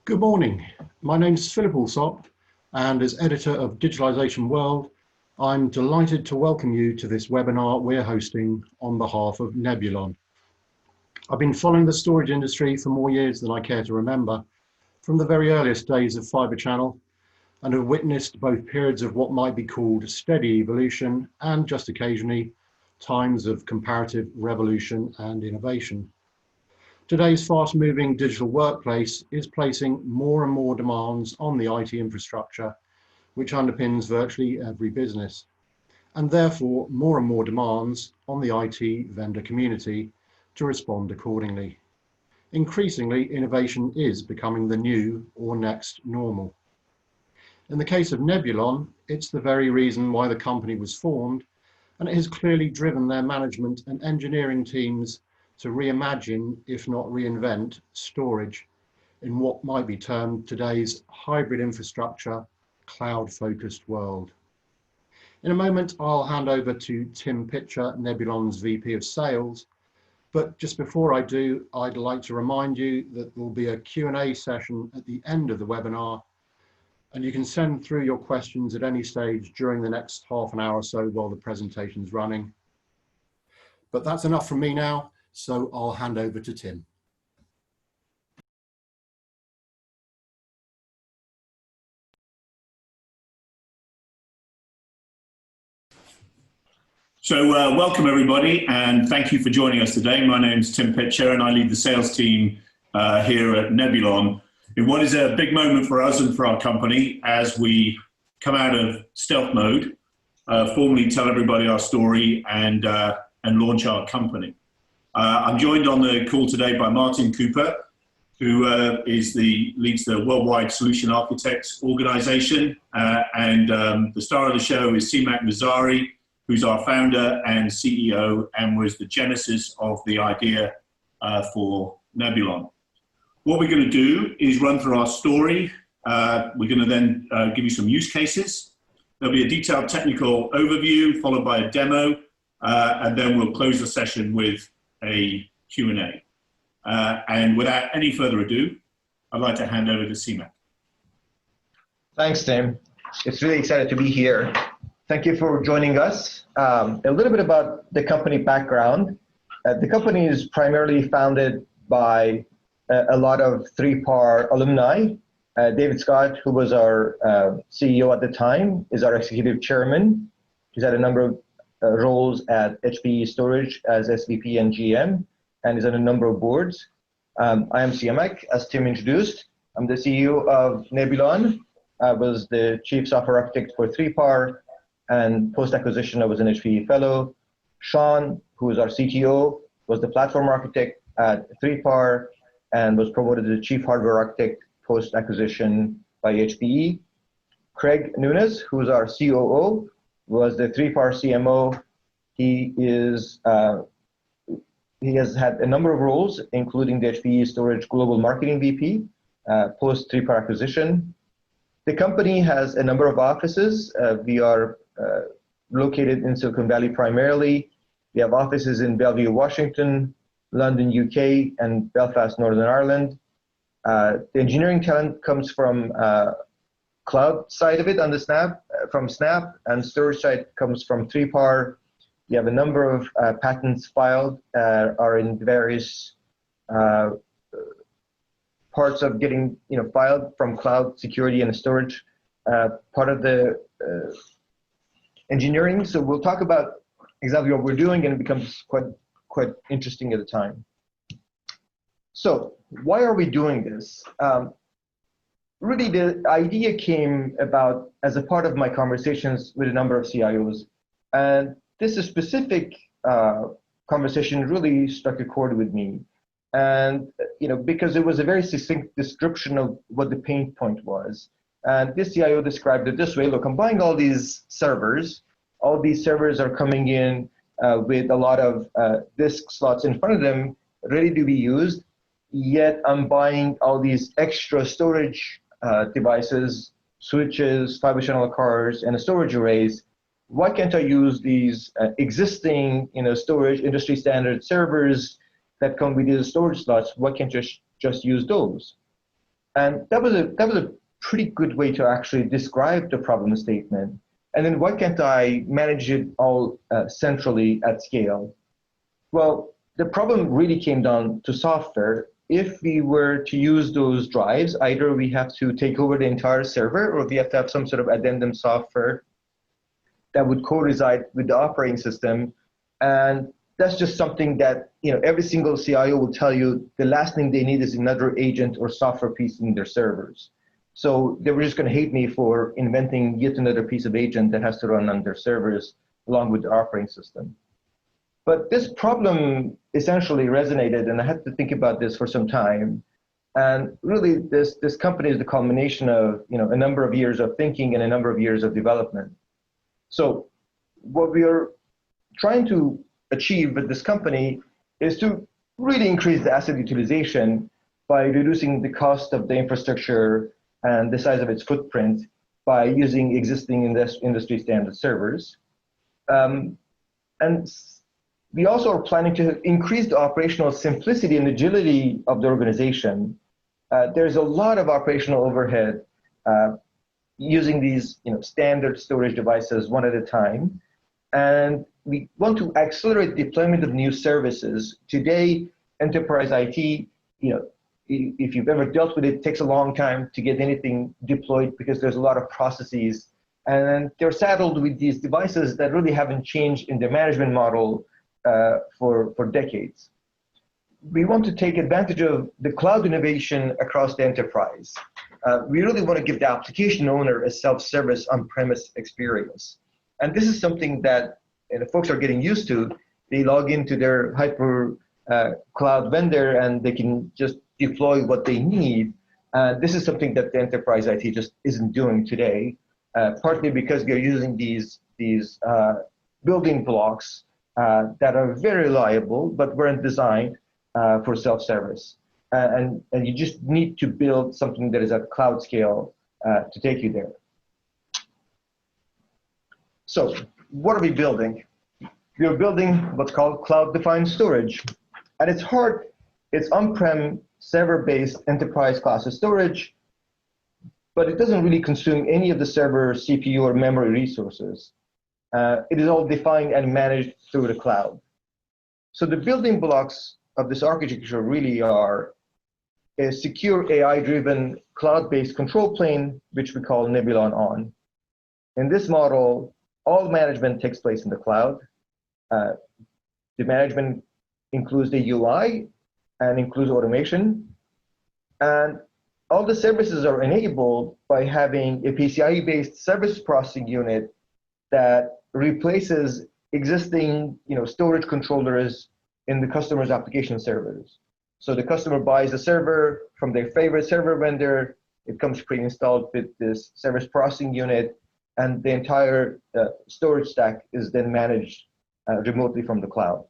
Good morning. My name is Philip Alsop, and as editor of Digitalisation World, I'm delighted to welcome you to this webinar we're hosting on behalf of Nebulon. I've been following the storage industry for more years than I care to remember, from the very earliest days of Fibre Channel, and have witnessed both periods of what might be called steady evolution and, just occasionally, times of comparative revolution and innovation. Today's fast-moving digital workplace is placing more and more demands on the IT infrastructure, which underpins virtually every business, and therefore more and more demands on the IT vendor community to respond accordingly. Increasingly, innovation is becoming the new or next normal. In the case of Nebulon, it's the very reason why the company was formed, and it has clearly driven their management and engineering teams to reimagine, if not reinvent, storage in what might be termed today's hybrid infrastructure, cloud-focused world. In a moment, I'll hand over to Tim Pitcher, Nebulon's VP of Sales, but just before I do, I'd like to remind you that there'll be a Q&A session at the end of the webinar, and you can send through your questions at any stage during the next half an hour or so while the presentation's running. But that's enough from me now. So I'll hand over to Tim. So welcome everybody, and thank you for joining us today. My name is Tim Pitcher and I lead the sales team here at Nebulon in what is a big moment for us and for our company as we come out of stealth mode, formally tell everybody our story and launch our company. I'm joined on the call today by Martin Cooper, who leads the Worldwide Solution Architects organization, and the star of the show is Seamak Mazari, who's our founder and CEO and was the genesis of the idea for Nebulon. What we're going to do is run through our story. We're going to then give you some use cases. There'll be a detailed technical overview followed by a demo, and then we'll close the session with a Q&A. And without any further ado, I'd like to hand over to Seamak. Thanks, Tim. It's really excited to be here. Thank you for joining us. A little bit about the company background. The company is primarily founded by a lot of 3PAR alumni. David Scott, who was our CEO at the time, is our executive chairman. He's had a number of roles at HPE Storage as SVP and GM, and is on a number of boards. I am Seamak, as Tim introduced. I'm the CEO of Nebulon. I was the chief software architect for 3PAR, and post-acquisition I was an HPE fellow. Sean, who is our CTO, was the platform architect at 3PAR and was promoted to chief hardware architect post-acquisition by HPE. Craig Nunes, who is our COO, was the 3PAR CMO. He has had a number of roles, including the HPE Storage Global Marketing VP, post 3PAR acquisition. The company has a number of offices. We are located in Silicon Valley primarily. We have offices in Bellevue, Washington, London, UK, and Belfast, Northern Ireland. The engineering talent comes from cloud side of it on the from Snap, and storage side comes from 3PAR. We have a number of patents filed, are in various parts of getting filed from cloud security and storage part of the engineering. So we'll talk about exactly what we're doing, and it becomes quite interesting at the time. So why are we doing this? Really, the idea came about as a part of my conversations with a number of CIOs. And this specific conversation really struck a chord with me. And because it was a very succinct description of what the pain point was. And this CIO described it this way: look, I'm buying all these servers. All these servers are coming in with a lot of disk slots in front of them, ready to be used. Yet I'm buying all these extra storage devices, switches, fiber channel cards, and storage arrays. Why can't I use these existing, storage industry standard servers that come with these storage slots? Why can't you just use those? And that was a pretty good way to actually describe the problem statement. And then why can't I manage it all centrally at scale? Well, the problem really came down to software. If we were to use those drives, either we have to take over the entire server, or we have to have some sort of addendum software that would co-reside with the operating system. And that's just something that every single CIO will tell you the last thing they need is another agent or software piece in their servers. So they were just going to hate me for inventing yet another piece of agent that has to run on their servers along with the operating system. But this problem essentially resonated, and I had to think about this for some time. And really, this company is the culmination of a number of years of thinking and a number of years of development. So what we are trying to achieve with this company is to really increase the asset utilization by reducing the cost of the infrastructure and the size of its footprint by using existing industry standard servers. And we also are planning to increase the operational simplicity and agility of the organization. There's a lot of operational overhead using these standard storage devices one at a time. And we want to accelerate deployment of new services. Today, enterprise IT, if you've ever dealt with it, it takes a long time to get anything deployed because there's a lot of processes. And they're saddled with these devices that really haven't changed in their management model for decades. We want to take advantage of the cloud innovation across the enterprise. We really want to give the application owner a self-service on-premise experience. And this is something that folks are getting used to. They log into their hyper cloud vendor and they can just deploy what they need. This is something that the enterprise IT just isn't doing today, partly because they're using these building blocks that are very reliable but weren't designed for self-service. And you just need to build something that is at cloud scale to take you there. So what are we building? We are building what's called cloud-defined storage. At its heart, it's on-prem, server-based enterprise class of storage, but it doesn't really consume any of the server CPU or memory resources. It is all defined and managed through the cloud. So the building blocks of this architecture really are a secure AI-driven cloud-based control plane, which we call Nebulon On. In this model, all management takes place in the cloud. The management includes the UI and includes automation. And all the services are enabled by having a PCIe-based service processing unit that replaces existing storage controllers in the customer's application servers. So the customer buys a server from their favorite server vendor. It comes pre-installed with this service processing unit, and the entire storage stack is then managed remotely from the cloud.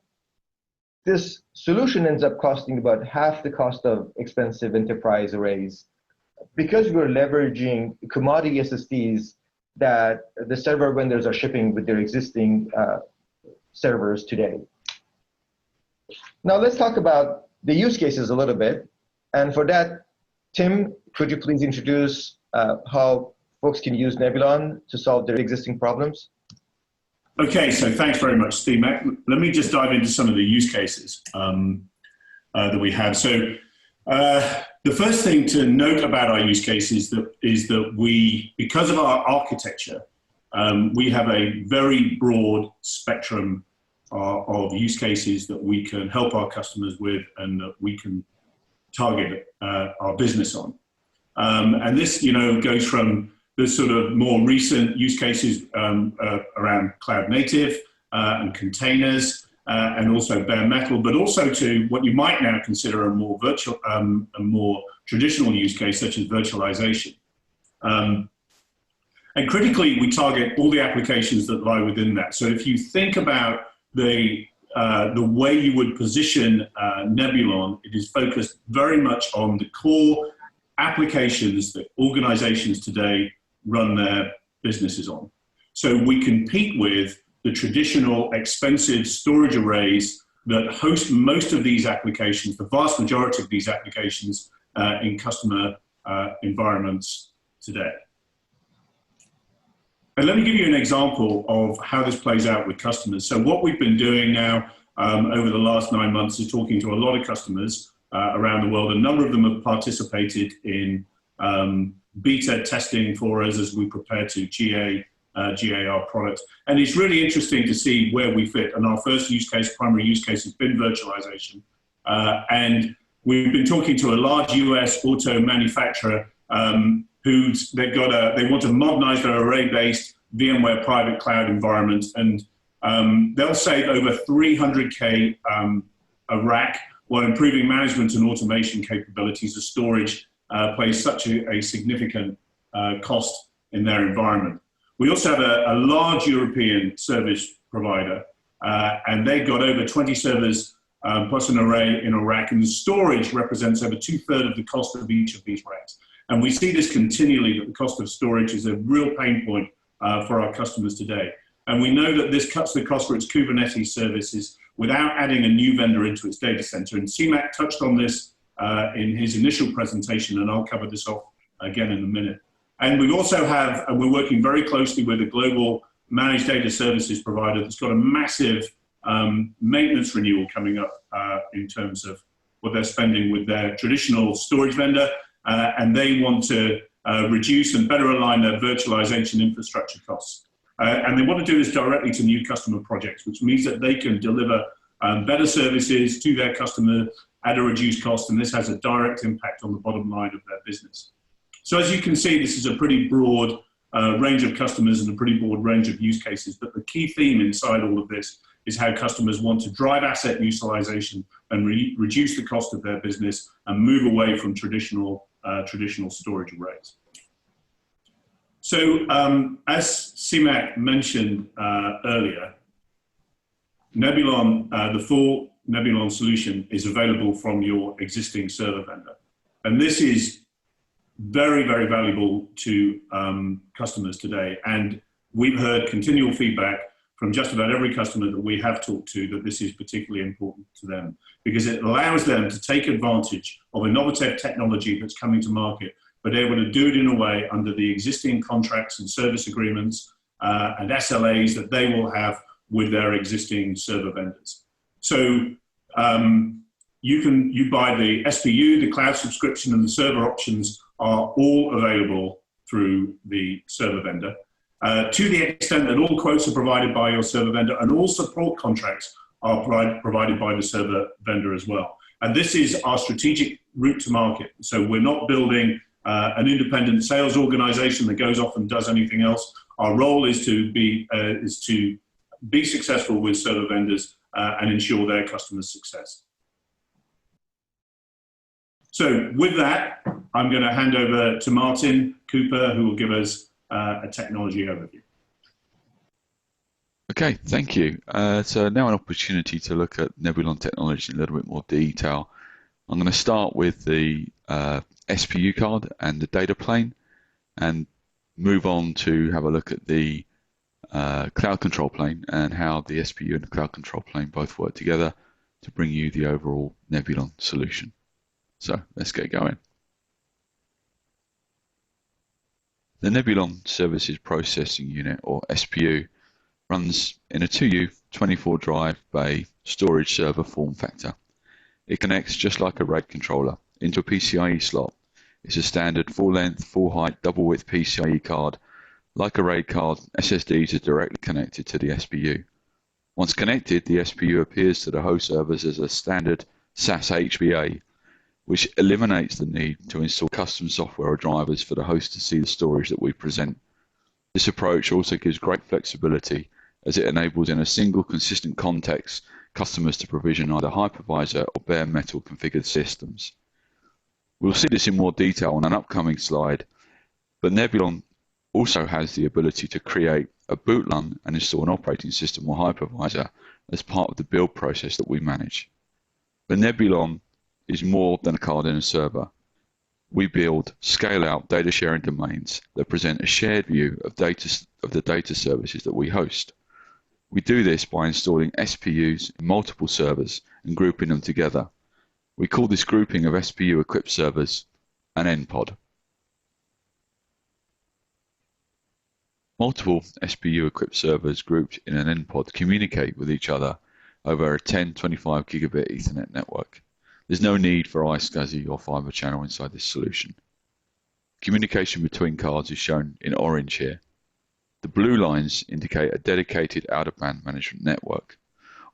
This solution ends up costing about half the cost of expensive enterprise arrays because we're leveraging commodity SSDs that the server vendors are shipping with their existing servers today. Now let's talk about the use cases a little bit. And for that, Tim, could you please introduce how folks can use Nebulon to solve their existing problems? Okay, so thanks very much, Steve. Let me just dive into some of the use cases that we have. So the first thing to note about our use case is that we, because of our architecture, we have a very broad spectrum of use cases that we can help our customers with and that we can target our business on. And this, goes from the sort of more recent use cases around cloud native and containers and also bare metal, but also to what you might now consider a more traditional use case, such as virtualization. And critically, we target all the applications that lie within that. So if you think about the way you would position Nebulon, it is focused very much on the core applications that organizations today run their businesses on. So we compete with the traditional expensive storage arrays that host most of these applications, the vast majority of these applications in customer environments today. And let me give you an example of how this plays out with customers. So what we've been doing now over the last 9 months is talking to a lot of customers around the world. A number of them have participated in beta testing for us as we prepare to GA our product. And it's really interesting to see where we fit. And our first use case, primary use case, has been virtualization. And we've been talking to a large US auto manufacturer they want to modernize their array-based VMware private cloud environment, and they'll save over 300K a rack while improving management and automation capabilities as storage plays such a significant cost in their environment. We also have a large European service provider, and they've got over 20 servers plus an array in a rack, and the storage represents over 2/3 of the cost of each of these racks. And we see this continually, that the cost of storage is a real pain point for our customers today. And we know that this cuts the cost for its Kubernetes services without adding a new vendor into its data center. And CMAC touched on this in his initial presentation, and I'll cover this off again in a minute. And we also have, and we're working very closely with a global managed data services provider that's got a massive maintenance renewal coming up in terms of what they're spending with their traditional storage vendor. And they want to reduce and better align their virtualization infrastructure costs. And they want to do this directly to new customer projects, which means that they can deliver better services to their customer at a reduced cost, and this has a direct impact on the bottom line of their business. So as you can see, this is a pretty broad range of customers and a pretty broad range of use cases, but the key theme inside all of this is how customers want to drive asset utilization and reduce the cost of their business and move away from traditional storage arrays. So as CMAC mentioned earlier, Nebulon, the full Nebulon solution is available from your existing server vendor. And this is very, very valuable to customers today. And we've heard continual feedback from just about every customer that we have talked to that this is particularly important to them, because it allows them to take advantage of innovative technology that's coming to market, but able to do it in a way under the existing contracts and service agreements and SLAs that they will have with their existing server vendors. So you buy the SPU, the cloud subscription, and the server options are all available through the server vendor. To the extent that all quotes are provided by your server vendor and all support contracts are provided by the server vendor as well. And this is our strategic route to market. So we're not building an independent sales organization that goes off and does anything else. Our role is to be successful with server vendors and ensure their customers' success. So with that, I'm going to hand over to Martin Cooper, who will give us a technology overview. Okay, thank you. So now an opportunity to look at Nebulon technology in a little bit more detail. I'm going to start with the SPU card and the data plane and move on to have a look at the cloud control plane and how the SPU and the cloud control plane both work together to bring you the overall Nebulon solution. So let's get going. The Nebulon Services Processing Unit, or SPU, runs in a 2U 24 drive bay storage server form factor. It connects just like a RAID controller into a PCIe slot. It's a standard full-length, full-height, double-width PCIe card. Like a RAID card, SSDs are directly connected to the SPU. Once connected, the SPU appears to the host servers as a standard SAS HBA, which eliminates the need to install custom software or drivers for the host to see the storage that we present. This approach also gives great flexibility as it enables in a single consistent context customers to provision either hypervisor or bare metal configured systems. We'll see this in more detail on an upcoming slide, but Nebulon also has the ability to create a boot run and install an operating system or hypervisor as part of the build process that we manage. But Nebulon is more than a card in a server. We build scale-out data sharing domains that present a shared view of the data services that we host. We do this by installing SPUs in multiple servers and grouping them together. We call this grouping of SPU-equipped servers an NPod. Multiple SPU-equipped servers grouped in an NPod communicate with each other over a 1025 gigabit Ethernet network. There's no need for iSCSI or fiber channel inside this solution. Communication between cards is shown in orange here. The blue lines indicate a dedicated out-of-band management network.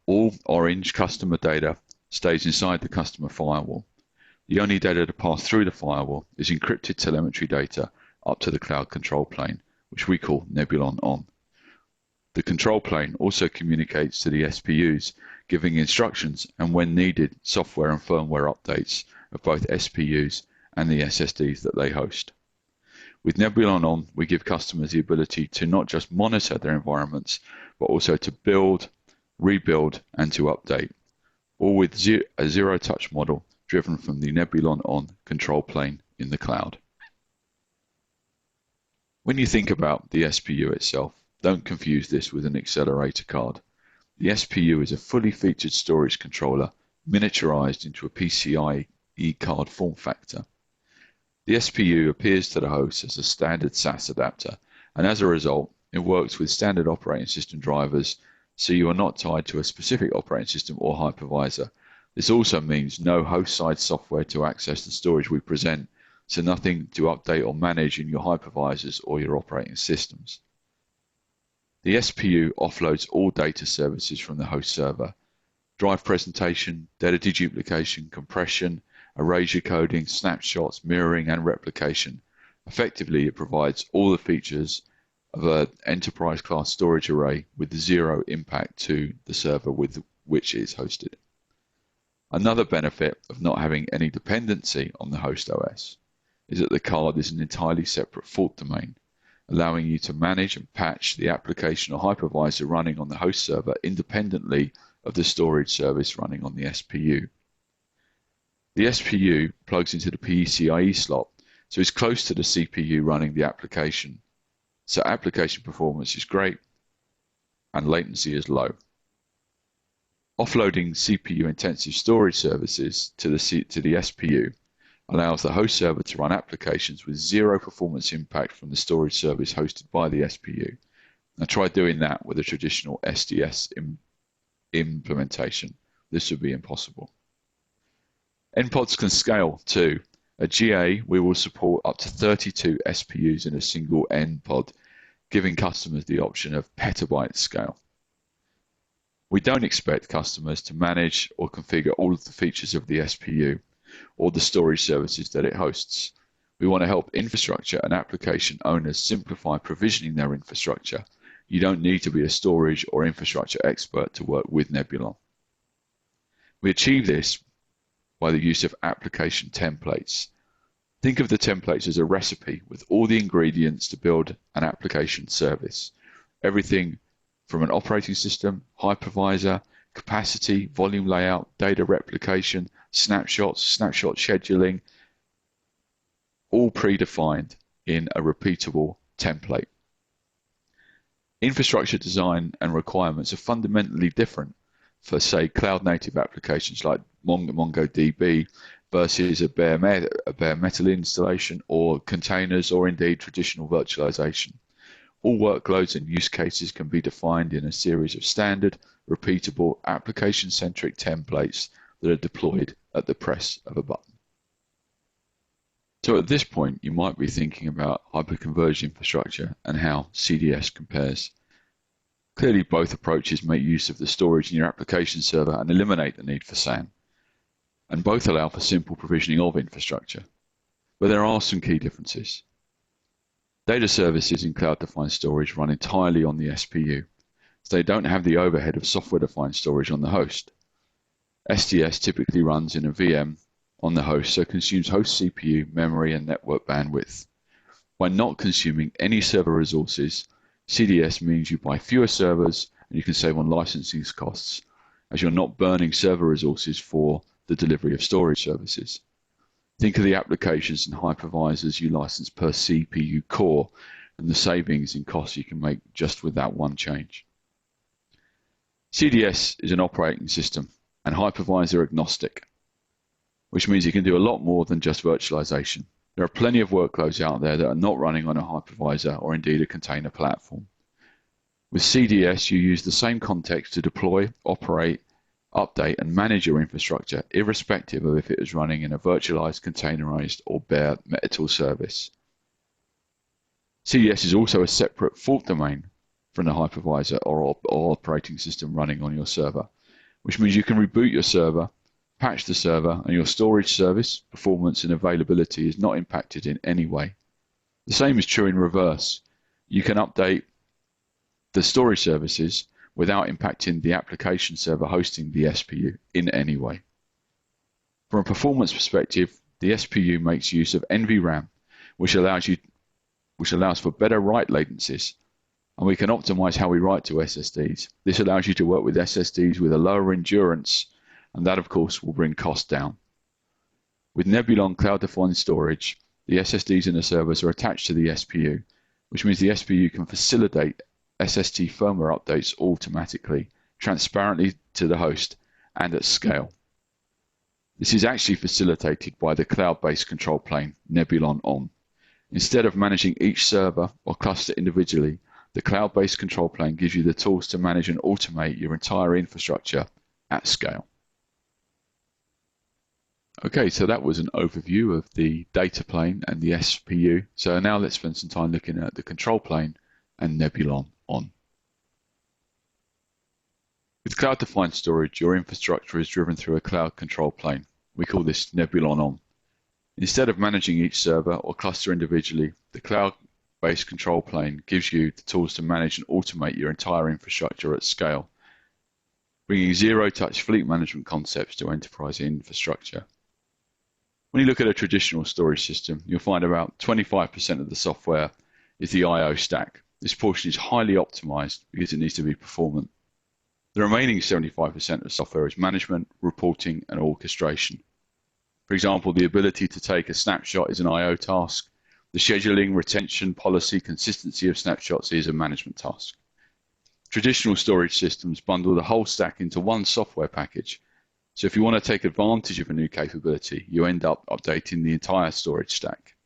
All orange customer data stays inside the customer firewall. The only data to pass through the firewall is encrypted telemetry data up to the cloud control plane, which we call Nebulon on. The control plane also communicates to the SPUs, giving instructions and, when needed, software and firmware updates of both SPUs and the SSDs that they host. With Nebulon on, we give customers the ability to not just monitor their environments, but also to build, rebuild, and to update, all with a zero-touch model driven from the Nebulon on control plane in the cloud. When you think about the SPU itself, don't confuse this with an accelerator card. The SPU is a fully featured storage controller miniaturized into a PCIe card form factor. The SPU appears to the host as a standard SAS adapter, and as a result, it works with standard operating system drivers, so you are not tied to a specific operating system or hypervisor. This also means no host-side software to access the storage we present, so nothing to update or manage in your hypervisors or your operating systems. The SPU offloads all data services from the host server: drive presentation, data deduplication, compression, erasure coding, snapshots, mirroring, and replication. Effectively, it provides all the features of an enterprise-class storage array with zero impact to the server with which it is hosted. Another benefit of not having any dependency on the host OS is that the card is an entirely separate fault domain, allowing you to manage and patch the application or hypervisor running on the host server independently of the storage service running on the SPU. The SPU plugs into the PCIe slot, so it's close to the CPU running the application. So application performance is great and latency is low. Offloading CPU-intensive storage services to the SPU allows the host server to run applications with zero performance impact from the storage service hosted by the SPU. Now try doing that with a traditional SDS implementation. This would be impossible. NPods can scale too. At GA, we will support up to 32 SPUs in a single NPod, giving customers the option of petabyte scale. We don't expect customers to manage or configure all of the features of the SPU or the storage services that it hosts. We want to help infrastructure and application owners simplify provisioning their infrastructure. You don't need to be a storage or infrastructure expert to work with Nebulon. We achieve this by the use of application templates. Think of the templates as a recipe with all the ingredients to build an application service. Everything from an operating system, hypervisor, capacity, volume layout, data replication, snapshots, snapshot scheduling, all predefined in a repeatable template. Infrastructure design and requirements are fundamentally different for, say, cloud-native applications like MongoDB versus a bare metal installation, or containers, or indeed traditional virtualization. All workloads and use cases can be defined in a series of standard, repeatable, application-centric templates that are deployed at the press of a button. So at this point, you might be thinking about hyperconverged infrastructure and how CDS compares. Clearly, both approaches make use of the storage in your application server and eliminate the need for SAN, and both allow for simple provisioning of infrastructure. But there are some key differences. Data services in cloud-defined storage run entirely on the SPU, so they don't have the overhead of software-defined storage on the host. SDS typically runs in a VM on the host, so consumes host CPU, memory, and network bandwidth. By not consuming any server resources, CDS means you buy fewer servers and you can save on licensing costs, as you're not burning server resources for the delivery of storage services. Think of the applications and hypervisors you license per CPU core and the savings in costs you can make just with that one change. CDS is an operating system and hypervisor agnostic, which means you can do a lot more than just virtualization. There are plenty of workloads out there that are not running on a hypervisor or indeed a container platform. With CDS, you use the same context to deploy, operate, update, and manage your infrastructure, irrespective of if it is running in a virtualized, containerized, or bare metal service. CDS is also a separate fault domain from the hypervisor or operating system running on your server, which means you can reboot your server, patch the server, and your storage service, performance, and availability is not impacted in any way. The same is true in reverse. You can update the storage services without impacting the application server hosting the SPU in any way. From a performance perspective, the SPU makes use of NVRAM, which allows for better write latencies, and we can optimize how we write to SSDs. This allows you to work with SSDs with a lower endurance, and that of course will bring costs down. With Nebulon cloud-defined storage, the SSDs in the servers are attached to the SPU, which means the SPU can facilitate SSD firmware updates automatically, transparently to the host, and at scale. This is actually facilitated by the cloud-based control plane, Nebulon On. Instead of managing each server or cluster individually, the cloud-based control plane gives you the tools to manage and automate your entire infrastructure at scale. Okay, so that was an overview of the data plane and the SPU. So now let's spend some time looking at the control plane and Nebulon On. With cloud-defined storage, your infrastructure is driven through a cloud control plane. We call this Nebulon On. Instead of managing each server or cluster individually, the cloud-based control plane gives you the tools to manage and automate your entire infrastructure at scale, bringing zero-touch fleet management concepts to enterprise infrastructure. When you look at a traditional storage system, you'll find about 25% of the software is the I/O stack. This portion is highly optimized because it needs to be performant. The remaining 75% of software is management, reporting, and orchestration. For example, the ability to take a snapshot is an I/O task. The scheduling, retention, policy, consistency of snapshots is a management task. Traditional storage systems bundle the whole stack into one software package. So if you want to take advantage of a new capability, you end up updating the entire storage stack.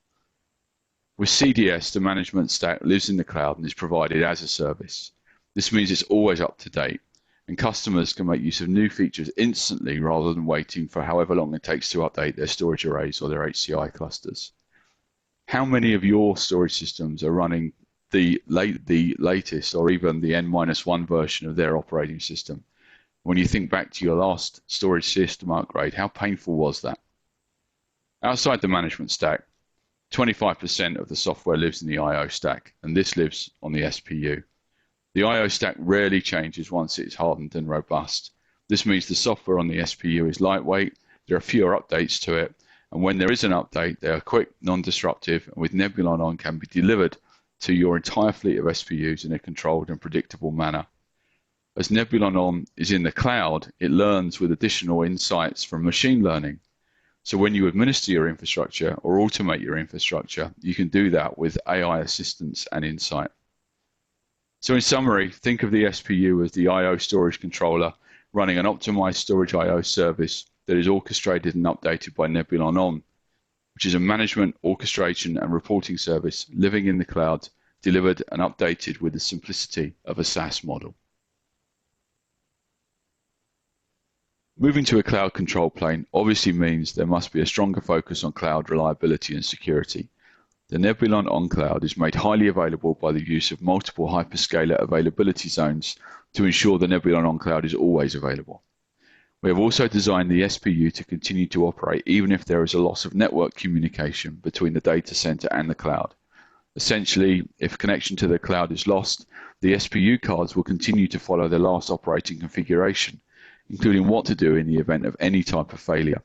With CDS, the management stack lives in the cloud and is provided as a service. This means it's always up to date, and customers can make use of new features instantly rather than waiting for however long it takes to update their storage arrays or their HCI clusters. How many of your storage systems are running the latest or even the N-1 version of their operating system? When you think back to your last storage system upgrade, how painful was that? Outside the management stack, 25% of the software lives in the I/O stack, and this lives on the SPU. The I/O stack rarely changes once it's hardened and robust. This means the software on the SPU is lightweight, there are fewer updates to it, and when there is an update, they are quick, non-disruptive, and with Nebulon On can be delivered to your entire fleet of SPUs in a controlled and predictable manner. As Nebulon On is in the cloud, it learns with additional insights from machine learning. So when you administer your infrastructure or automate your infrastructure, you can do that with AI assistance and insight. So in summary, think of the SPU as the I/O storage controller running an optimized storage I/O service that is orchestrated and updated by Nebulon On, which is a management, orchestration, and reporting service living in the cloud, delivered and updated with the simplicity of a SaaS model. Moving to a cloud control plane obviously means there must be a stronger focus on cloud reliability and security. The Nebulon On Cloud is made highly available by the use of multiple hyperscaler availability zones to ensure the Nebulon On Cloud is always available. We have also designed the SPU to continue to operate even if there is a loss of network communication between the data center and the cloud. Essentially, if connection to the cloud is lost, the SPU cards will continue to follow the last operating configuration, including what to do in the event of any type of failure.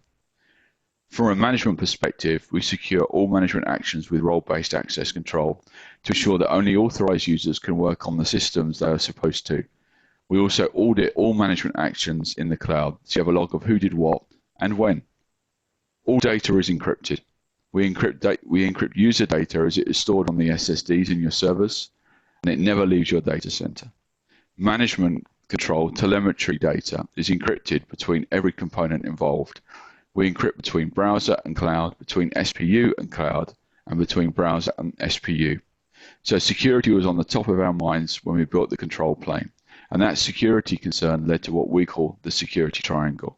From a management perspective, we secure all management actions with role-based access control to ensure that only authorized users can work on the systems they are supposed to. We also audit all management actions in the cloud, so you have a log of who did what and when. All data is encrypted. We encrypt user data as it is stored on the SSDs in your servers, and it never leaves your data center. Management control telemetry data is encrypted between every component involved. We encrypt between browser and cloud, between SPU and cloud, and between browser and SPU. So security was on the top of our minds when we built the control plane, and that security concern led to what we call the security triangle.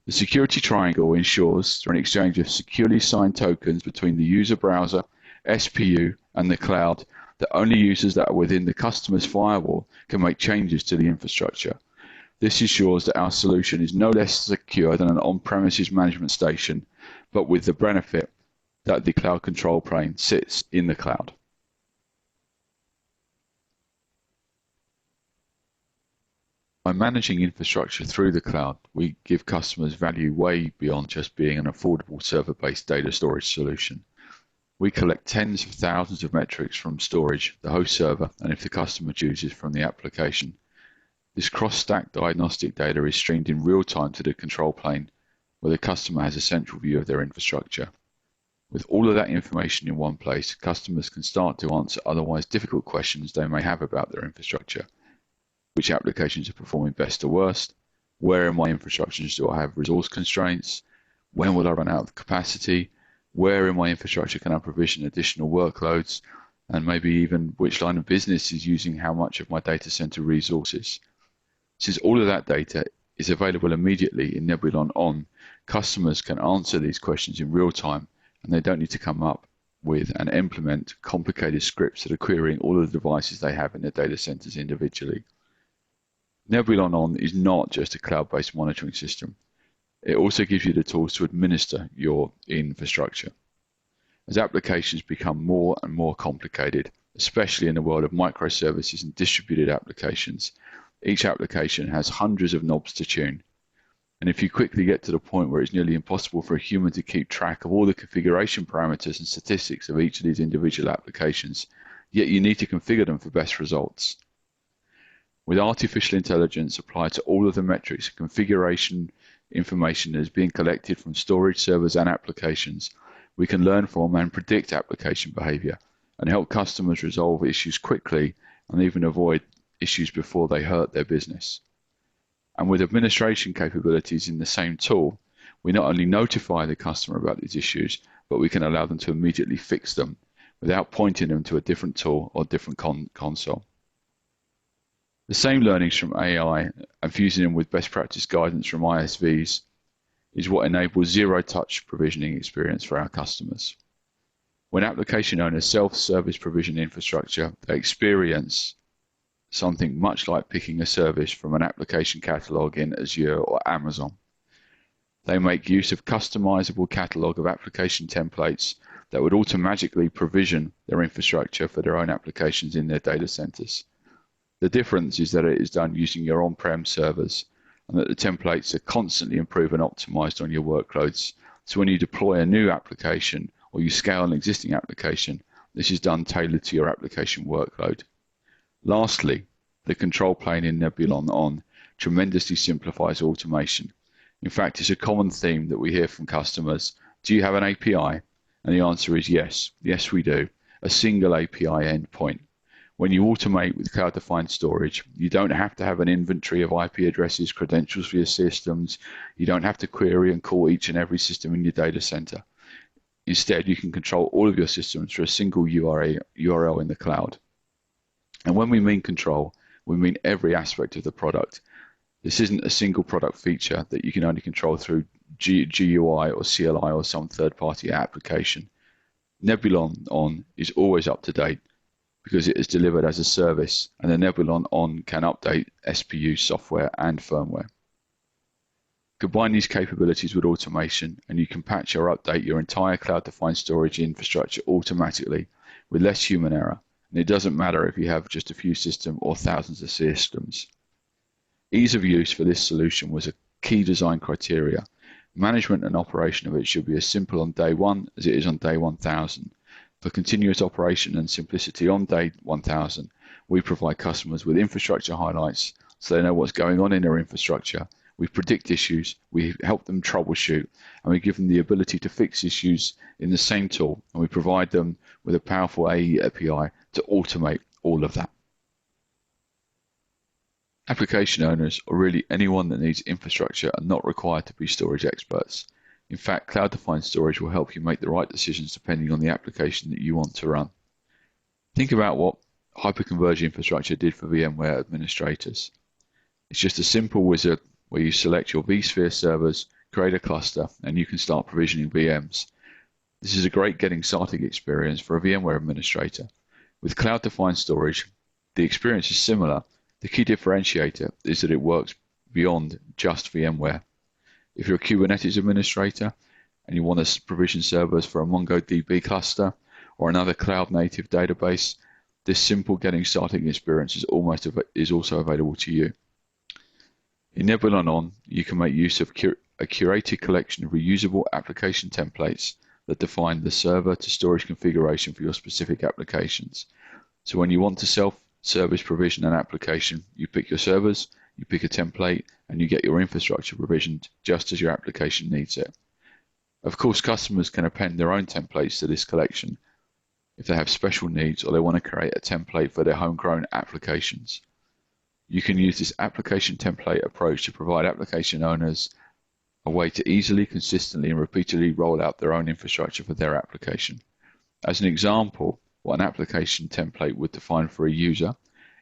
The security triangle ensures, through an exchange of securely signed tokens between the user browser, SPU, and the cloud, that only users that are within the customer's firewall can make changes to the infrastructure. This ensures that our solution is no less secure than an on-premises management station, but with the benefit that the cloud control plane sits in the cloud. By managing infrastructure through the cloud, we give customers value way beyond just being an affordable server-based data storage solution. We collect tens of thousands of metrics from storage, the host server, and if the customer chooses, from the application. This cross-stack diagnostic data is streamed in real time to the control plane, where the customer has a central view of their infrastructure. With all of that information in one place, customers can start to answer otherwise difficult questions they may have about their infrastructure. Which applications are performing best or worst? Where in my infrastructures do I have resource constraints? When will I run out of capacity? Where in my infrastructure can I provision additional workloads? And maybe even which line of business is using how much of my data center resources? Since all of that data is available immediately in Nebulon On, customers can answer these questions in real time, and they don't need to come up with and implement complicated scripts that are querying all of the devices they have in their data centers individually. Nebulon On is not just a cloud-based monitoring system. It also gives you the tools to administer your infrastructure. As applications become more and more complicated, especially in the world of microservices and distributed applications, each application has hundreds of knobs to tune. And if you quickly get to the point where it's nearly impossible for a human to keep track of all the configuration parameters and statistics of each of these individual applications, yet you need to configure them for best results. With artificial intelligence applied to all of the metrics and configuration information that is being collected from storage servers and applications, we can learn from and predict application behavior and help customers resolve issues quickly and even avoid issues before they hurt their business. And with administration capabilities in the same tool, we not only notify the customer about these issues, but we can allow them to immediately fix them without pointing them to a different tool or different console. The same learnings from AI and fusing them with best practice guidance from ISVs is what enables zero-touch provisioning experience for our customers. When application owners self-service provision infrastructure, they experience something much like picking a service from an application catalog in Azure or Amazon. They make use of customizable catalog of application templates that would automatically provision their infrastructure for their own applications in their data centers. The difference is that it is done using your on-prem servers and that the templates are constantly improved and optimized on your workloads. So when you deploy a new application or you scale an existing application, this is done tailored to your application workload. Lastly, the control plane in Nebulon On tremendously simplifies automation. In fact, it's a common theme that we hear from customers. Do you have an API? And the answer is yes. Yes, we do. A single API endpoint. When you automate with cloud-defined storage, you don't have to have an inventory of IP addresses, credentials for your systems. You don't have to query and call each and every system in your data center. Instead, you can control all of your systems through a single URL in the cloud. And when we mean control, we mean every aspect of the product. This isn't a single product feature that you can only control through GUI or CLI or some third-party application. Nebulon On is always up to date because it is delivered as a service, and the Nebulon On can update SPU software and firmware. Combine these capabilities with automation, and you can patch or update your entire cloud-defined storage infrastructure automatically with less human error. And it doesn't matter if you have just a few systems or thousands of systems. Ease of use for this solution was a key design criteria. Management and operation of it should be as simple on day one as it is on day 1000. For continuous operation and simplicity on day 1000, we provide customers with infrastructure highlights so they know what's going on in their infrastructure. We predict issues, we help them troubleshoot, and we give them the ability to fix issues in the same tool, and we provide them with a powerful AE API to automate all of that. Application owners, or really anyone that needs infrastructure, are not required to be storage experts. In fact, cloud-defined storage will help you make the right decisions depending on the application that you want to run. Think about what hyperconverged infrastructure did for VMware administrators. It's just a simple wizard where you select your vSphere servers, create a cluster, and you can start provisioning VMs. This is a great getting started experience for a VMware administrator. With cloud-defined storage, the experience is similar. The key differentiator is that it works beyond just VMware. If you're a Kubernetes administrator and you want to provision servers for a MongoDB cluster or another cloud-native database, this simple getting started experience is also available to you. In Nebulon, you can make use of a curated collection of reusable application templates that define the server to storage configuration for your specific applications. So when you want to self-service provision an application, you pick your servers, you pick a template, and you get your infrastructure provisioned just as your application needs it. Of course, customers can append their own templates to this collection if they have special needs or they want to create a template for their homegrown applications. You can use this application template approach to provide application owners a way to easily, consistently, and repeatedly roll out their own infrastructure for their application. As an example, what an application template would define for a user,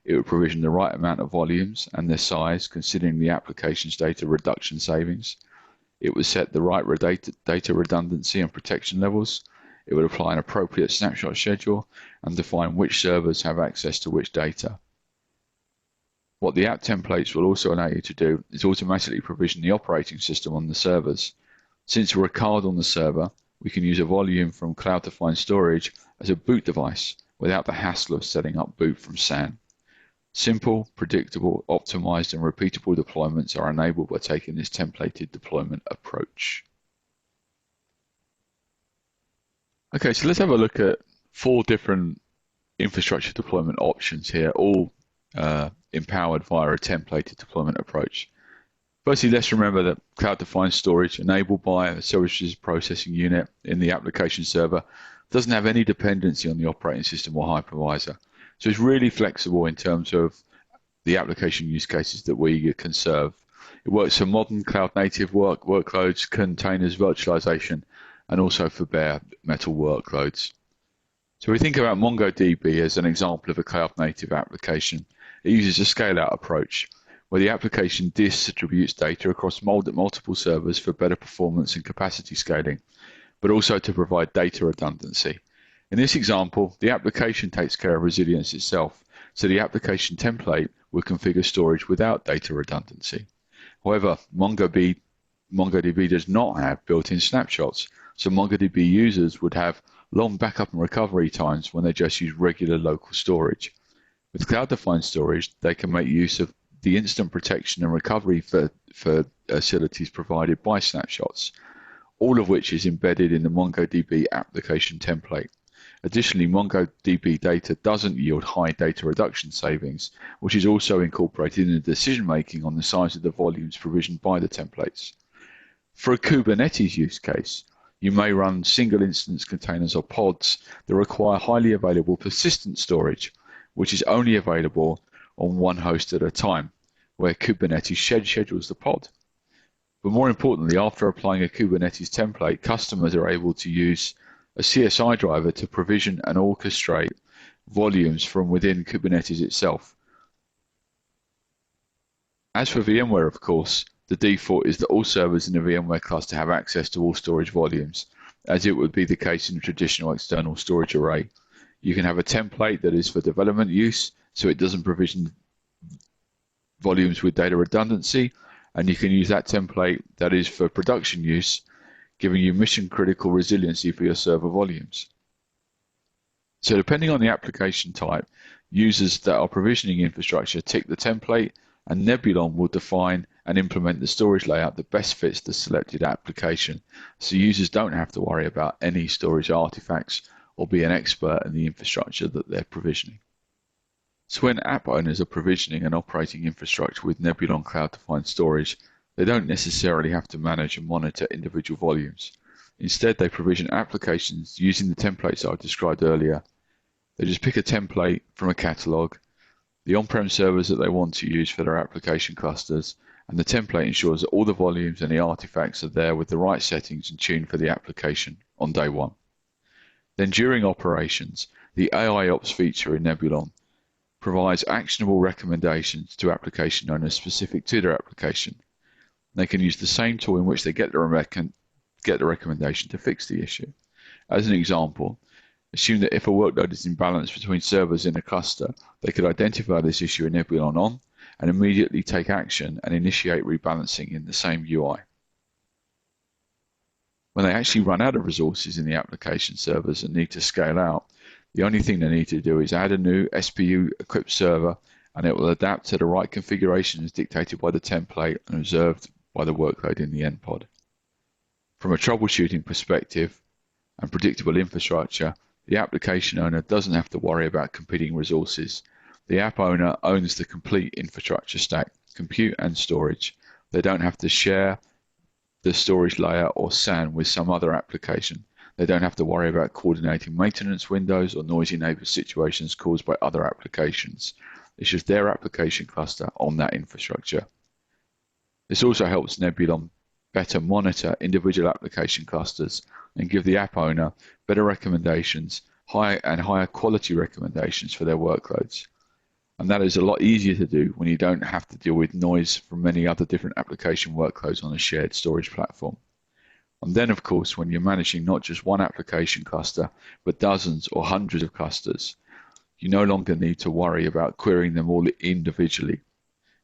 it would provision the right amount of volumes and their size considering the application's data reduction savings. It would set the right data redundancy and protection levels. It would apply an appropriate snapshot schedule and define which servers have access to which data. What the app templates will also allow you to do is automatically provision the operating system on the servers. Since we're a card on the server, we can use a volume from cloud-defined storage as a boot device without the hassle of setting up boot from SAN. Simple, predictable, optimized, and repeatable deployments are enabled by taking this templated deployment approach. Okay, so let's have a look at 4 different infrastructure deployment options here, all empowered via a templated deployment approach. Firstly, let's remember that cloud-defined storage enabled by a services processing unit in the application server doesn't have any dependency on the operating system or hypervisor. So it's really flexible in terms of the application use cases that we can serve. It works for modern cloud-native workloads, containers, virtualization, and also for bare metal workloads. So we think about MongoDB as an example of a cloud-native application. It uses a scale-out approach, where the application distributes data across multiple servers for better performance and capacity scaling, but also to provide data redundancy. In this example, the application takes care of resilience itself, so the application template will configure storage without data redundancy. However, MongoDB does not have built-in snapshots, so MongoDB users would have long backup and recovery times when they just use regular local storage. With cloud-defined storage, they can make use of the instant protection and recovery facilities provided by snapshots, all of which is embedded in the MongoDB application template. Additionally, MongoDB data doesn't yield high data reduction savings, which is also incorporated in the decision-making on the size of the volumes provisioned by the templates. For a Kubernetes use case, you may run single instance containers or pods that require highly available persistent storage, which is only available on one host at a time, where Kubernetes schedules the pod. But more importantly, after applying a Kubernetes template, customers are able to use a CSI driver to provision and orchestrate volumes from within Kubernetes itself. As for VMware, of course, the default is that all servers in the VMware cluster have access to all storage volumes, as it would be the case in a traditional external storage array. You can have a template that is for development use, so it doesn't provision volumes with data redundancy, and you can use that template that is for production use, giving you mission-critical resiliency for your server volumes. So depending on the application type, users that are provisioning infrastructure tick the template, and Nebulon will define and implement the storage layout that best fits the selected application, so users don't have to worry about any storage artifacts or be an expert in the infrastructure that they're provisioning. So when app owners are provisioning and operating infrastructure with Nebulon cloud-defined storage, they don't necessarily have to manage and monitor individual volumes. Instead, they provision applications using the templates I described earlier. They just pick a template from a catalog, the on-prem servers that they want to use for their application clusters, and the template ensures that all the volumes and the artifacts are there with the right settings and tuned for the application on day one. Then during operations, the AI Ops feature in Nebulon provides actionable recommendations to application owners specific to their application. They can use the same tool in which they get the recommendation to fix the issue. As an example, assume that if a workload is imbalanced between servers in a cluster, they could identify this issue in Nebulon On and immediately take action and initiate rebalancing in the same UI. When they actually run out of resources in the application servers and need to scale out, the only thing they need to do is add a new SPU equipped server, and it will adapt to the right configuration as dictated by the template and observed by the workload in the end pod. From a troubleshooting perspective and predictable infrastructure, the application owner doesn't have to worry about competing resources. The app owner owns the complete infrastructure stack, compute and storage. They don't have to share the storage layer or SAN with some other application. They don't have to worry about coordinating maintenance windows or noisy neighbor situations caused by other applications. It's just their application cluster on that infrastructure. This also helps Nebulon better monitor individual application clusters and give the app owner better recommendations, higher quality recommendations for their workloads. And that is a lot easier to do when you don't have to deal with noise from many other different application workloads on a shared storage platform. And then, of course, when you're managing not just one application cluster, but dozens or hundreds of clusters, you no longer need to worry about querying them all individually.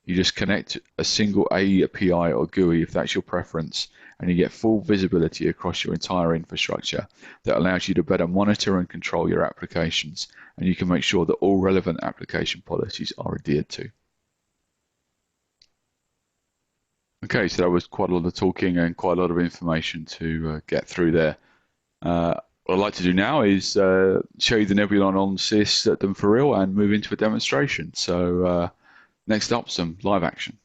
You just connect a single API or GUI if that's your preference, and you get full visibility across your entire infrastructure that allows you to better monitor and control your applications, and you can make sure that all relevant application policies are adhered to. Okay, so that was quite a lot of talking and quite a lot of information to get through there. What I'd like to do now is show you the Nebulon on sys done for real and move into a demonstration. So next up, some live action.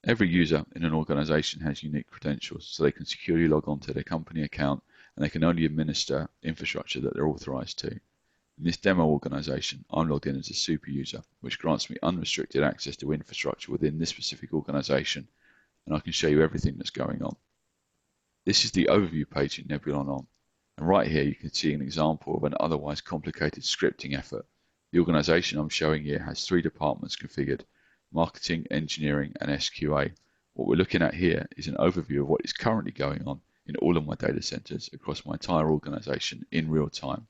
Every user in an organization has unique credentials, so they can securely log on to their company account, and they can only administer infrastructure that they're authorized to. In this demo organization, I'm logged in as a super user, which grants me unrestricted access to infrastructure within this specific organization, and I can show you everything that's going on. This is the overview page in Nebulon On, and right here you can see an example of an otherwise complicated scripting effort. The organization I'm showing here has 3 departments configured: marketing, engineering, and SQA. What we're looking at here is an overview of what is currently going on in all of my data centers across my entire organization in real time.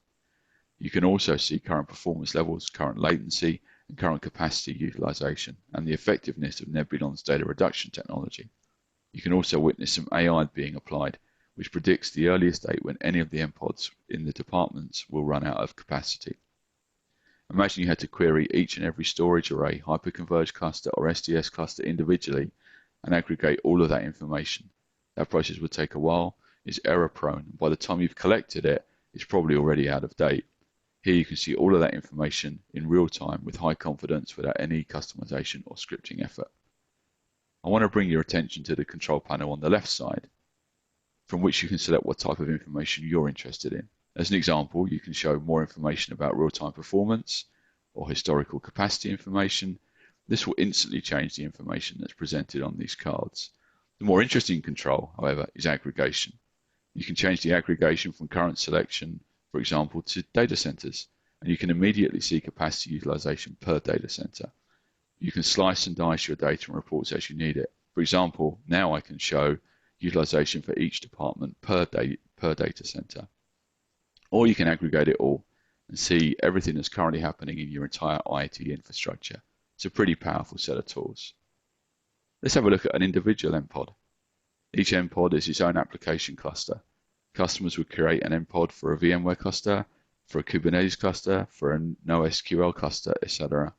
You can also see current performance levels, current latency, and current capacity utilization, and the effectiveness of Nebulon's data reduction technology. You can also witness some AI being applied, which predicts the earliest date when any of the MPODs in the departments will run out of capacity. Imagine you had to query each and every storage array, hyperconverged cluster, or SDS cluster individually and aggregate all of that information. That process would take a while, is error prone, and by the time you've collected it, it's probably already out of date. Here you can see all of that information in real time with high confidence without any customization or scripting effort. I want to bring your attention to the control panel on the left side, from which you can select what type of information you're interested in. As an example, you can show more information about real-time performance or historical capacity information. This will instantly change the information that's presented on these cards. The more interesting control, however, is aggregation. You can change the aggregation from current selection, for example, to data centers, and you can immediately see capacity utilization per data center. You can slice and dice your data and reports as you need it. For example, now I can show utilization for each department per data center. Or you can aggregate it all and see everything that's currently happening in your entire IT infrastructure. It's a pretty powerful set of tools. Let's have a look at an individual MPOD. Each MPOD is its own application cluster. Customers would create an MPOD for a VMware cluster, for a Kubernetes cluster, for a NoSQL cluster, etc.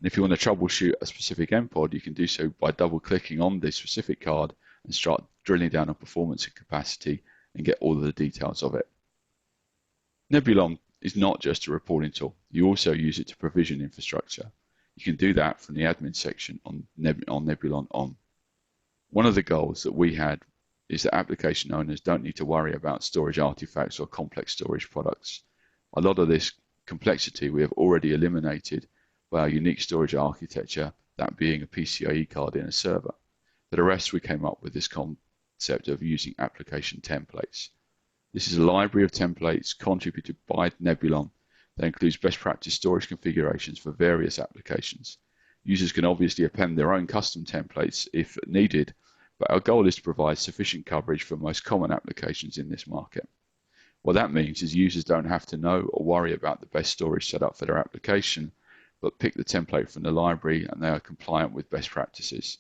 And if you want to troubleshoot a specific MPOD, you can do so by double-clicking on this specific card and start drilling down on performance and capacity and get all of the details of it. Nebulon is not just a reporting tool. You also use it to provision infrastructure. You can do that from the admin section on Nebulon On. One of the goals that we had is that application owners don't need to worry about storage artifacts or complex storage products. A lot of this complexity we have already eliminated by our unique storage architecture that being a PCIe card in a server. For the rest, we came up with this concept of using application templates. This is a library of templates contributed by Nebulon that includes best practice storage configurations for various applications. Users can obviously append their own custom templates if needed, but our goal is to provide sufficient coverage for most common applications in this market. What that means is users don't have to know or worry about the best storage setup for their application, but pick the template from the library and they are compliant with best practices.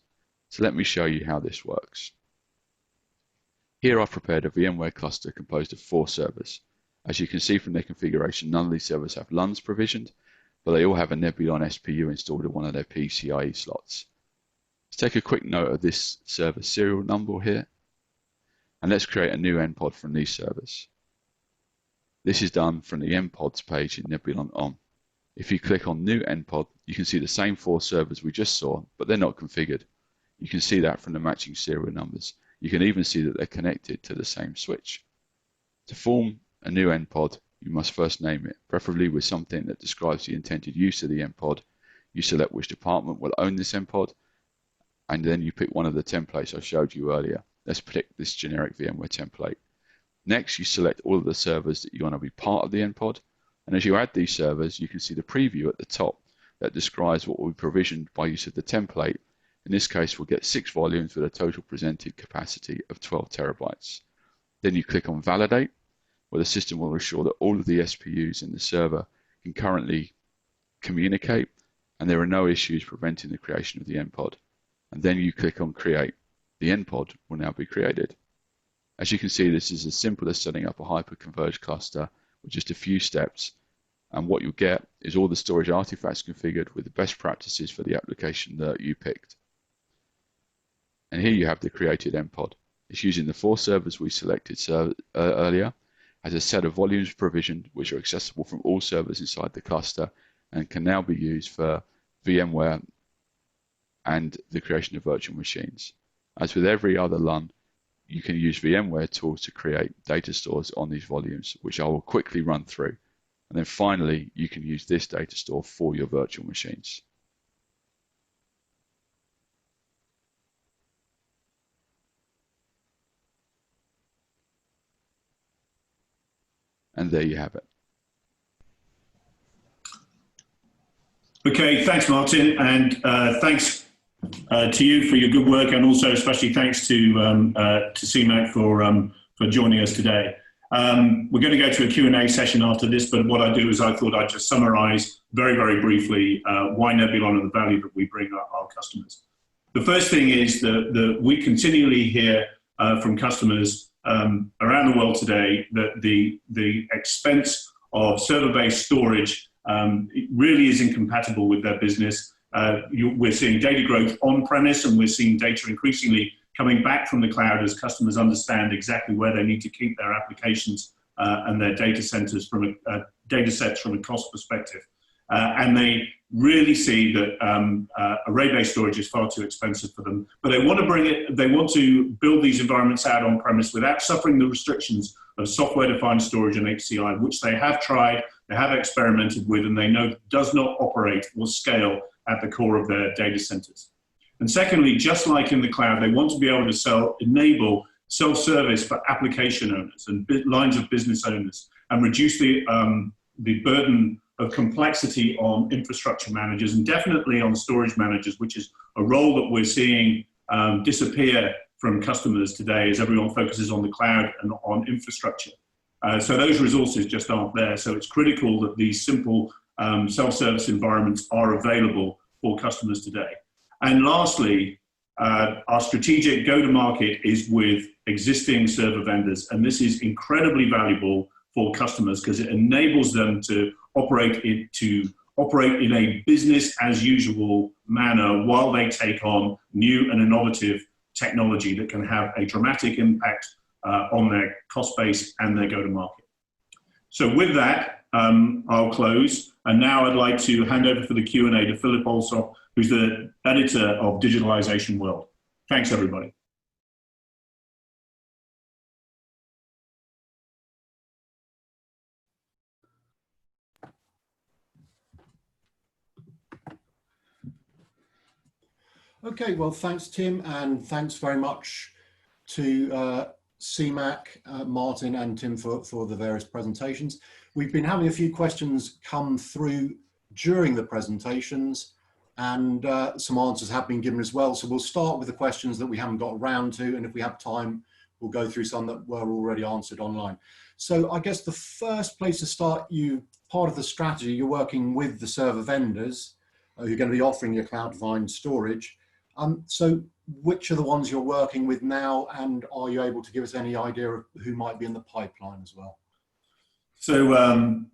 So let me show you how this works. Here I've prepared a VMware cluster composed of 4 servers. As you can see from their configuration, none of these servers have LUNs provisioned, but they all have a Nebulon SPU installed in one of their PCIe slots. Let's take a quick note of this server serial number here, and let's create a new npod from these servers. This is done from the npods page in Nebulon On. If you click on New npod, you can see the same 4 servers we just saw, but they're not configured. You can see that from the matching serial numbers. You can even see that they're connected to the same switch. To form a new npod, you must first name it, preferably with something that describes the intended use of the npod. You select which department will own this npod, and then you pick one of the templates I showed you earlier. Let's pick this generic VMware template. Next, you select all of the servers that you want to be part of the npod, and as you add these servers, you can see the preview at the top that describes what will be provisioned by use of the template. In this case, we'll get 6 volumes with a total presented capacity of 12 terabytes. Then you click on Validate, where the system will ensure that all of the SPUs in the server can currently communicate and there are no issues preventing the creation of the npod. And then you click on Create. The npod will now be created. As you can see, this is as simple as setting up a hyper-converged cluster with just a few steps, and what you'll get is all the storage artifacts configured with the best practices for the application that you picked. And here you have the created npod. It's using the 4 servers we selected earlier, has a set of volumes provisioned which are accessible from all servers inside the cluster and can now be used for VMware and the creation of virtual machines. As with every other LUN, you can use VMware tools to create data stores on these volumes, which I will quickly run through. And then finally, you can use this data store for your virtual machines. And there you have it. Okay, thanks, Martin, and thanks to you for your good work, and also especially thanks to CMAC for joining us today. We're going to go to a Q&A session after this, but what I do is I thought I'd just summarize very, very briefly why Nebulon and the value that we bring our customers. The first thing is that we continually hear from customers around the world today that the expense of server-based storage it really is incompatible with their business. We're seeing data growth on-premise, and we're seeing data increasingly coming back from the cloud as customers understand exactly where they need to keep their applications and their data centers from data sets from a cost perspective. And they really see that array-based storage is far too expensive for them. But they want to build these environments out on-premise without suffering the restrictions of software-defined storage and HCI, which they have tried, they have experimented with, and they know does not operate or scale at the core of their data centers. And secondly, just like in the cloud, they want to be able to enable self-service for application owners and lines of business owners, and reduce the burden of complexity on infrastructure managers, and definitely on storage managers, which is a role that we're seeing disappear from customers today as everyone focuses on the cloud and on infrastructure. So those resources just aren't there. So it's critical that these simple self-service environments are available for customers today. And lastly, our strategic go-to-market is with existing server vendors. And this is incredibly valuable for customers because it enables them to operate in a business as usual manner while they take on new and innovative technology that can have a dramatic impact on their cost base and their go-to-market. So with that, I'll close. And now I'd like to hand over for the Q&A to Philip Alsop, who's the editor of Digitalisation World. Thanks, everybody. Okay, well, thanks, Tim, and thanks very much to CMAC, Martin and Tim for the various presentations. We've been having a few questions come through during the presentations, and some answers have been given as well. So we'll start with the questions that we haven't got around to, and if we have time, we'll go through some that were already answered online. So I guess the first place to start, part of the strategy, you're working with the server vendors who are going to be offering your cloud-defined storage. So which are the ones you're working with now, and are you able to give us any idea of who might be in the pipeline as well? So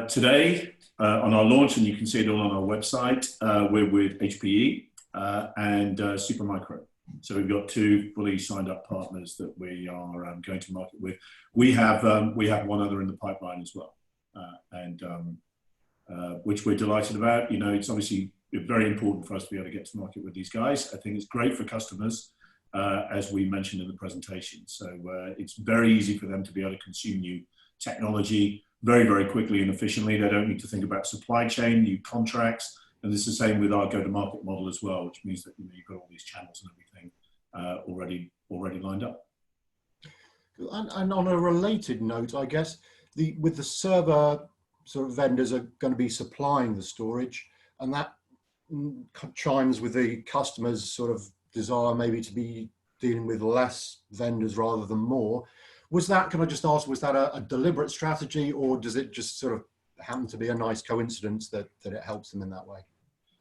today on our launch, and you can see it all on our website, we're with HPE and Supermicro. So we've got two fully signed up partners that we are going to market with. We have one other in the pipeline as well, which we're delighted about. You know, it's obviously very important for us to be able to get to market with these guys. I think it's great for customers, as we mentioned in the presentation. So it's very easy for them to be able to consume new technology very, very quickly and efficiently. They don't need to think about supply chain, new contracts. And this is the same with our go-to-market model as well, which means that you've got all these channels and everything already lined up. And on a related note, I guess, with the server sort of vendors are going to be supplying the storage, and that chimes with the customer's sort of desire maybe to be dealing with less vendors rather than more. Was that, can I just ask, was that a deliberate strategy, or does it just sort of happen to be a nice coincidence that it helps them in that way?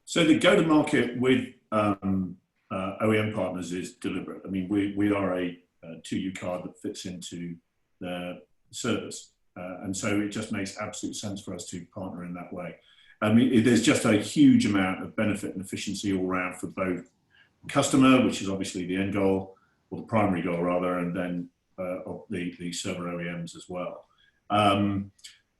So the go-to-market with OEM partners is deliberate. I mean, we are a 2U card that fits into the servers. And so it just makes absolute sense for us to partner in that way. I mean, there's just a huge amount of benefit and efficiency all around for both customer, which is obviously the end goal, or the primary goal rather, and then of the server OEMs as well.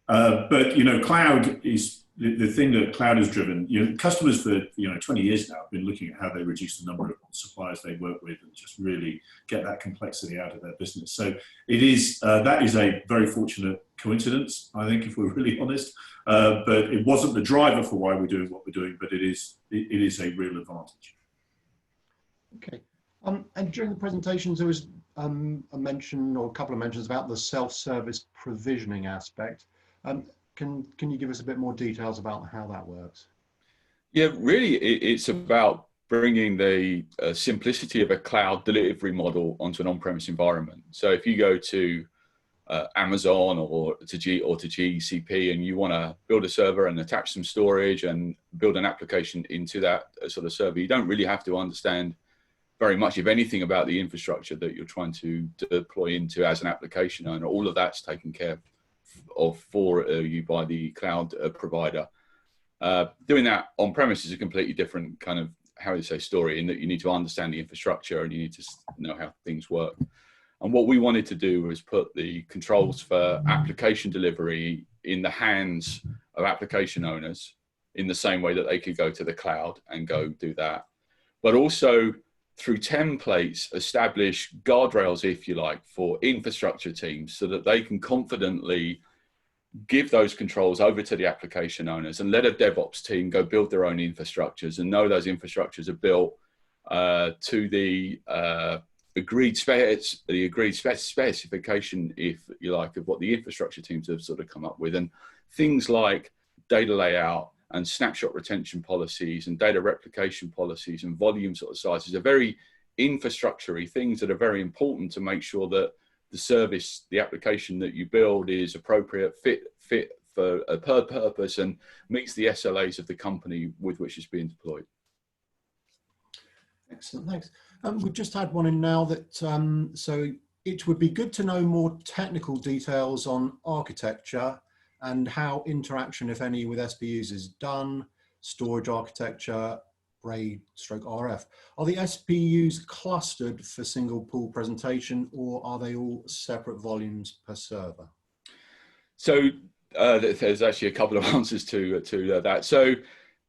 But, you know, cloud is the thing that cloud has driven. You know, customers for 20 years now have been looking at how they reduce the number of suppliers they work with and just really get that complexity out of their business. So it is that is a very fortunate coincidence, I think, if we're really honest. But it wasn't the driver for why we're doing what we're doing, but it is a real advantage. Okay. And during the presentations, there was a mention or a couple of mentions about the self-service provisioning aspect. Can you give us a bit more details about how that works? Yeah, really, it's about bringing the simplicity of a cloud delivery model onto an on-premise environment. So if you go to Amazon or to GCP and you want to build a server and attach some storage and build an application into that sort of server, you don't really have to understand very much, if anything, about the infrastructure that you're trying to deploy into as an application owner. All of that's taken care of for you by the cloud provider. Doing that on premise is a completely different kind of, how do you say, story, in that you need to understand the infrastructure and you need to know how things work. And what we wanted to do was put the controls for application delivery in the hands of application owners in the same way that they could go to the cloud and go do that. But also through templates, establish guardrails, if you like, for infrastructure teams so that they can confidently give those controls over to the application owners and let a DevOps team go build their own infrastructures and know those infrastructures are built to the agreed specification, if you like, of what the infrastructure teams have sort of come up with. And things like data layout and snapshot retention policies and data replication policies and volume sort of sizes are very infrastructure-y things that are very important to make sure that the service, the application that you build is appropriate, fit for a purpose and meets the SLAs of the company with which it's being deployed. Excellent, thanks. We've just had one in now that, so it would be good to know more technical details on architecture and how interaction, if any, with SPUs is done, storage architecture, RAID/RF. Are the SPUs clustered for single pool presentation, or are they all separate volumes per server? So there's actually a couple of answers to that. So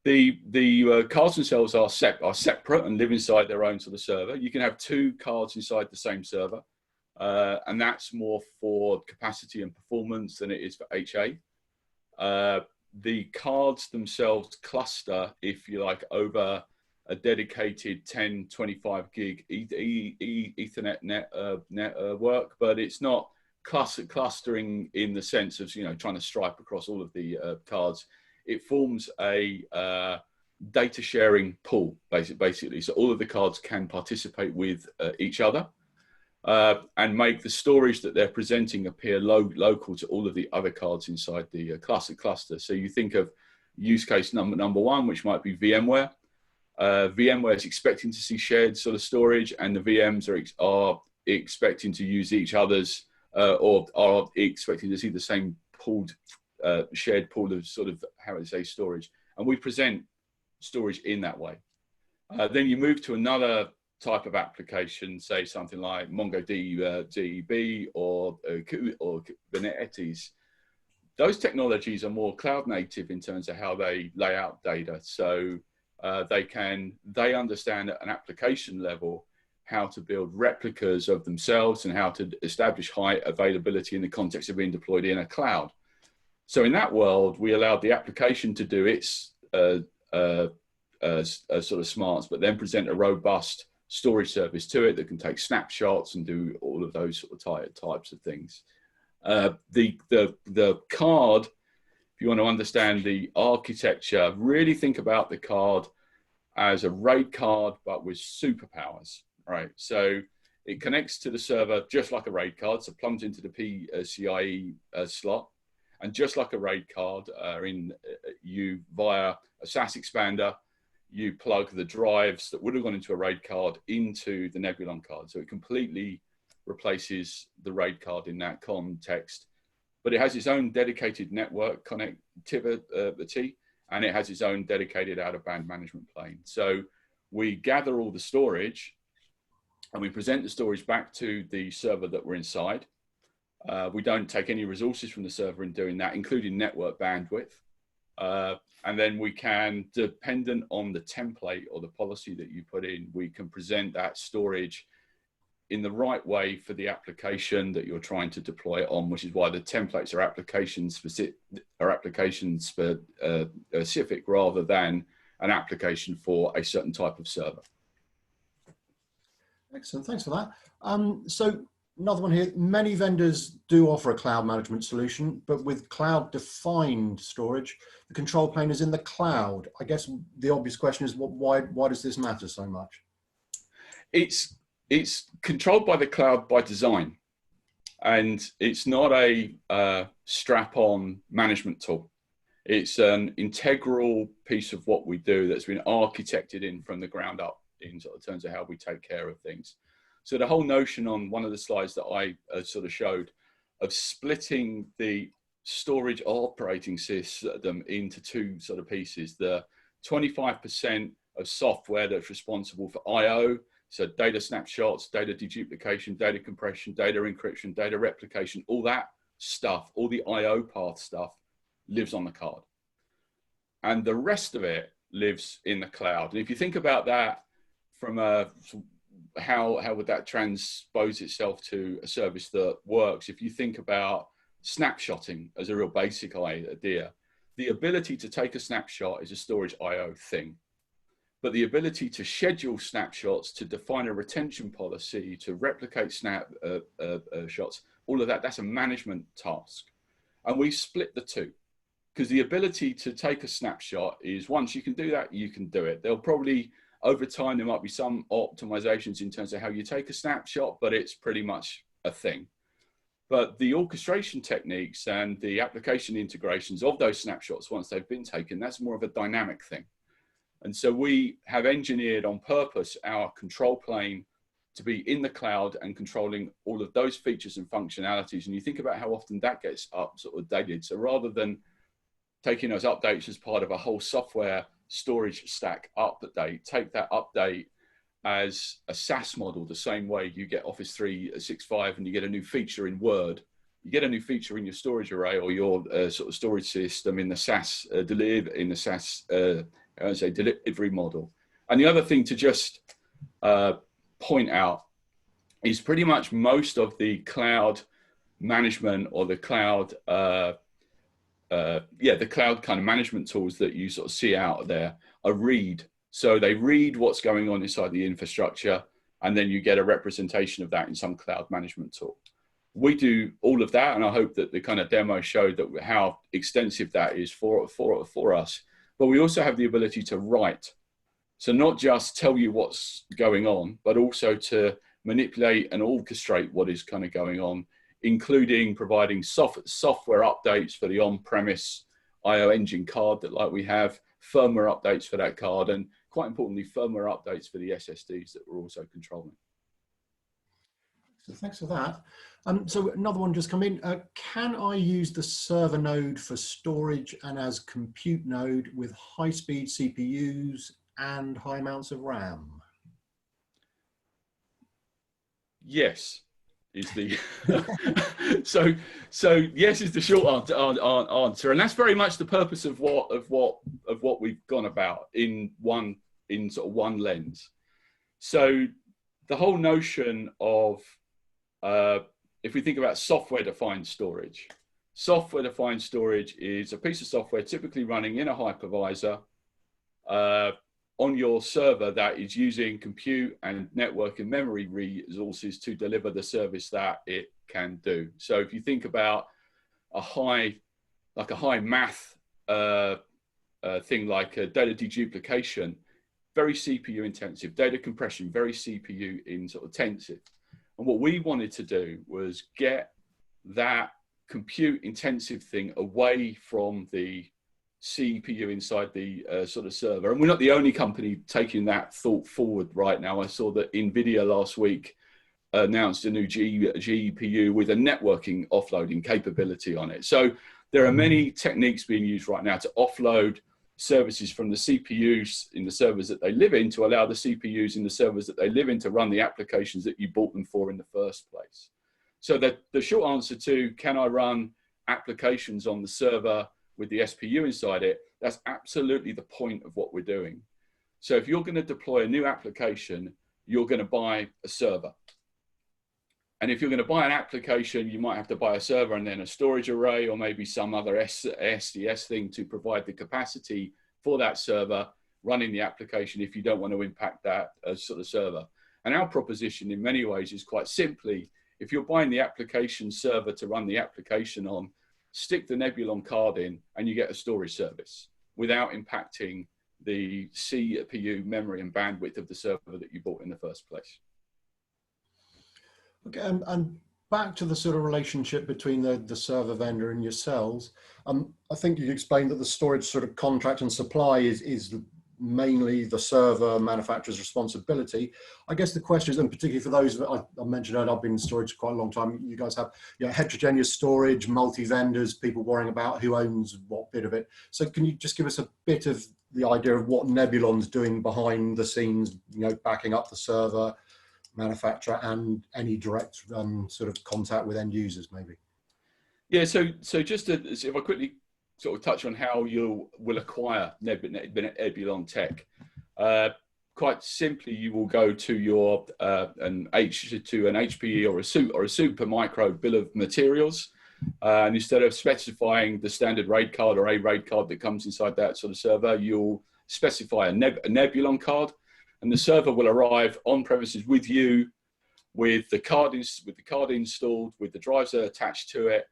the cards themselves are separate and live inside their own sort of server. You can have two cards inside the same server, and that's more for capacity and performance than it is for HA. The cards themselves cluster, if you like, over a dedicated 10, 25 gig Ethernet network, but it's not clustering in the sense of, you know, trying to stripe across all of the cards. It forms a data sharing pool, basically. So all of the cards can participate with each other and make the storage that they're presenting appear local to all of the other cards inside the cluster. So you think of use case number one, which might be VMware. VMware is expecting to see shared sort of storage, and the VMs are expecting to use each other's or are expecting to see the same pooled, shared pool of sort of, how would I say, storage. And we present storage in that way. Then you move to another type of application, say something like MongoDB or Kubernetes. Those technologies are more cloud native in terms of how they lay out data. So they understand at an application level how to build replicas of themselves and how to establish high availability in the context of being deployed in a cloud. So in that world, we allowed the application to do its sort of smarts, but then present a robust storage service to it that can take snapshots and do all of those sort of types of things. The card, if you want to understand the architecture, really think about the card as a RAID card, but with superpowers, right? So it connects to the server just like a RAID card, so plumbs into the PCIe slot, and just like a RAID card, you via a SAS expander, you plug the drives that would have gone into a RAID card into the Nebulon card. So it completely replaces the RAID card in that context, but it has its own dedicated network connectivity, and it has its own dedicated out-of-band management plane. So we gather all the storage and we present the storage back to the server that we're inside. We don't take any resources from the server in doing that, including network bandwidth. And then we can, dependent on the template or the policy that you put in, we can present that storage in the right way for the application that you're trying to deploy it on, which is why the templates are application specific rather than an application for a certain type of server. Excellent, thanks for that. So another one here, many vendors do offer a cloud management solution, but with cloud-defined storage, the control plane is in the cloud. I guess the obvious question is, why does this matter so much? It's controlled by the cloud by design, and it's not a strap-on management tool. It's an integral piece of what we do that's been architected in from the ground up in sort of terms of how we take care of things. So the whole notion on one of the slides that I sort of showed of splitting the storage operating system into two sort of pieces, the 25% of software that's responsible for I/O, so data snapshots, data deduplication, data compression, data encryption, data replication, all that stuff, all the I/O path stuff lives on the card. And the rest of it lives in the cloud. And if you think about that from how would that transpose itself to a service that works? If you think about snapshotting as a real basic idea, the ability to take a snapshot is a storage I/O thing. But the ability to schedule snapshots, to define a retention policy, to replicate shots, all of that, that's a management task. And we split the two, because the ability to take a snapshot is, once you can do that, you can do it. There'll probably, over time, there might be some optimizations in terms of how you take a snapshot, but it's pretty much a thing. But the orchestration techniques and the application integrations of those snapshots, once they've been taken, that's more of a dynamic thing. And so we have engineered on purpose our control plane to be in the cloud and controlling all of those features and functionalities. And you think about how often that gets updated. So rather than taking those updates as part of a whole software storage stack update, take that update as a SaaS model, the same way you get Office 365 and you get a new feature in Word, you get a new feature in your storage array or your sort of storage system in the SaaS delivery model. And the other thing to just point out is pretty much most of the cloud management or the cloud, the cloud kind of management tools that you sort of see out there are read So they read what's going on inside the infrastructure, and then you get a representation of that in some cloud management tool. We do all of that, and I hope that the kind of demo showed that how extensive that is for us. But we also have the ability to write. So not just tell you what's going on, but also to manipulate and orchestrate what is kind of going on, including providing software updates for the on-premise IO Engine card that like we have, firmware updates for that card, and quite importantly, firmware updates for the SSDs that we're also controlling. So thanks for that. So another one just come in. Can I use the server node for storage and as compute node with high-speed CPUs and high amounts of RAM? Yes, is the so yes is the short answer, and that's very much the purpose of what we've gone about in sort of one lens. So the whole notion of if we think about software-defined storage is a piece of software typically running in a hypervisor on your server that is using compute and network and memory resources to deliver the service that it can do. So if you think about a high math thing like data deduplication, very CPU intensive, data compression, very CPU intensive. And what we wanted to do was get that compute intensive thing away from the CPU inside the sort of server. And we're not the only company taking that thought forward right now. I saw that NVIDIA last week announced a new GPU with a networking offloading capability on it. So there are many techniques being used right now to offload services from the CPUs in the servers that they live in to allow the CPUs in the servers that they live in to run the applications that you bought them for in the first place. So the short answer to can I run applications on the server with the SPU inside it, that's absolutely the point of what we're doing. So if you're going to deploy a new application, you're going to buy a server. And if you're going to buy an application, you might have to buy a server and then a storage array or maybe some other SDS thing to provide the capacity for that server running the application if you don't want to impact that sort of server. And our proposition in many ways is quite simply, if you're buying the application server to run the application on, stick the Nebulon card in and you get a storage service without impacting the CPU memory and bandwidth of the server that you bought in the first place. Okay, and back to the sort of relationship between the server vendor and yourselves. I think you explained that the storage sort of contract and supply is mainly the server manufacturer's responsibility. I guess the question is, and particularly for those that I mentioned earlier, I've been in storage for quite a long time. You guys have heterogeneous storage, multi-vendors, people worrying about who owns what bit of it. So can you just give us a bit of the idea of what Nebulon's doing behind the scenes, backing up the server manufacturer and any direct sort of contact with end users, maybe? Yeah, so just if I quickly sort of touch on how you will acquire Nebulon tech. Quite simply, you will go to your an HPE or a super micro bill of materials, and instead of specifying the standard RAID card or a RAID card that comes inside that sort of server, you'll specify a Nebulon card, and the server will arrive on premises with you, with the card installed, with the drives that are attached to it,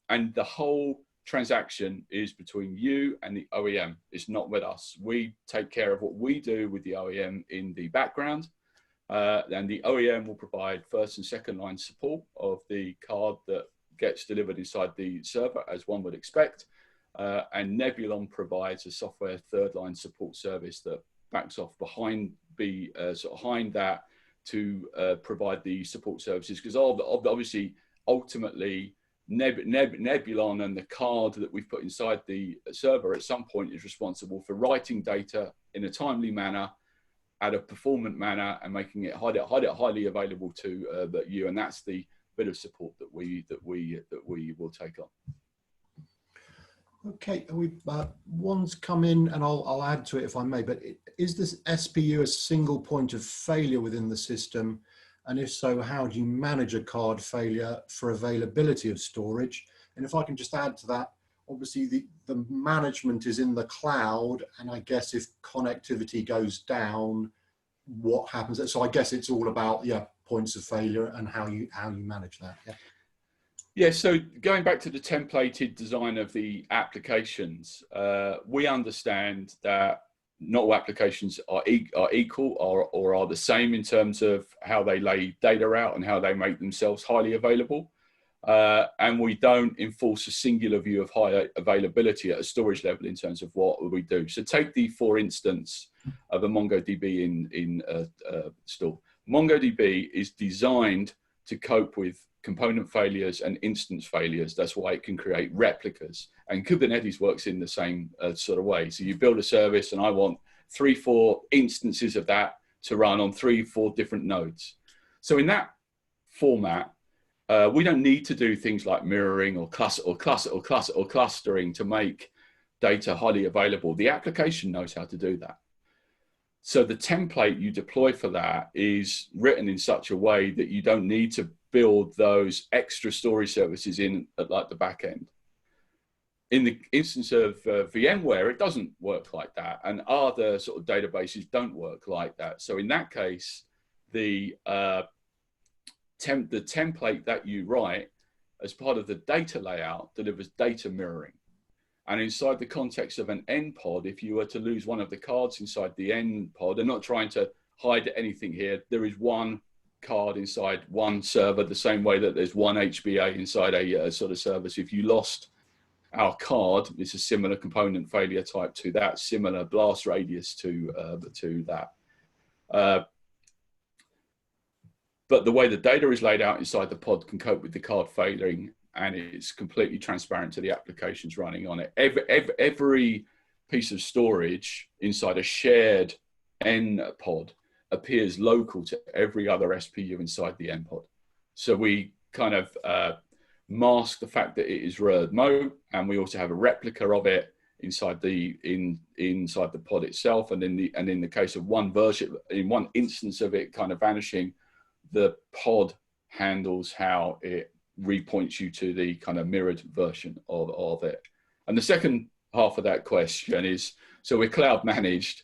and the whole transaction is between you and the OEM. It's not with us. We take care of what we do with the OEM in the background, and the OEM will provide first and second line support of the card that gets delivered inside the server, as one would expect, and Nebulon provides a software third line support service that backs off behind that to provide the support services, because obviously ultimately Nebulon and the card that we've put inside the server at some point is responsible for writing data in a timely manner, at a performant manner, and making it highly available to you. And that's the bit of support that we will take on. Okay, one's come in, and I'll add to it if I may. But is this SPU a single point of failure within the system? And if so, how do you manage a card failure for availability of storage? And if I can just add to that, obviously the management is in the cloud, and I guess if connectivity goes down, what happens? So I guess it's all about, yeah, points of failure and how you manage that. Yeah. Yeah, so going back to the templated design of the applications, we understand that not all applications are equal or are the same in terms of how they lay data out and how they make themselves highly available. And we don't enforce a singular view of high availability at a storage level in terms of what we do. So take the, for instance, of a MongoDB in store. MongoDB is designed to cope with component failures and instance failures. That's why it can create replicas. And Kubernetes works in the same sort of way. So you build a service and I want 3-4 instances of that to run on 3-4 different nodes. So in that format, we don't need to do things like mirroring or clustering to make data highly available. The application knows how to do that. So the template you deploy for that is written in such a way that you don't need to build those extra storage services in at like the back end. In the instance of VMware, it doesn't work like that, and other sort of databases don't work like that. So in that case, the template that you write as part of the data layout delivers data mirroring. And inside the context of an N pod, if you were to lose one of the cards inside the N pod, they're not trying to hide anything here. There is one card inside one server, the same way that there's one HBA inside a sort of service. If you lost our card, it's a similar component failure type to that, similar blast radius to that. But the way the data is laid out inside the pod can cope with the card failing, and it's completely transparent to the applications running on it. Every piece of storage inside a shared N pod appears local to every other SPU inside the N pod. So we kind of mask the fact that it is remote, and we also have a replica of it inside the inside the pod itself. And in the case of one version, in one instance of it kind of vanishing, the pod handles how it repoints you to the kind of mirrored version of it. And the second half of that question is, so we're cloud managed.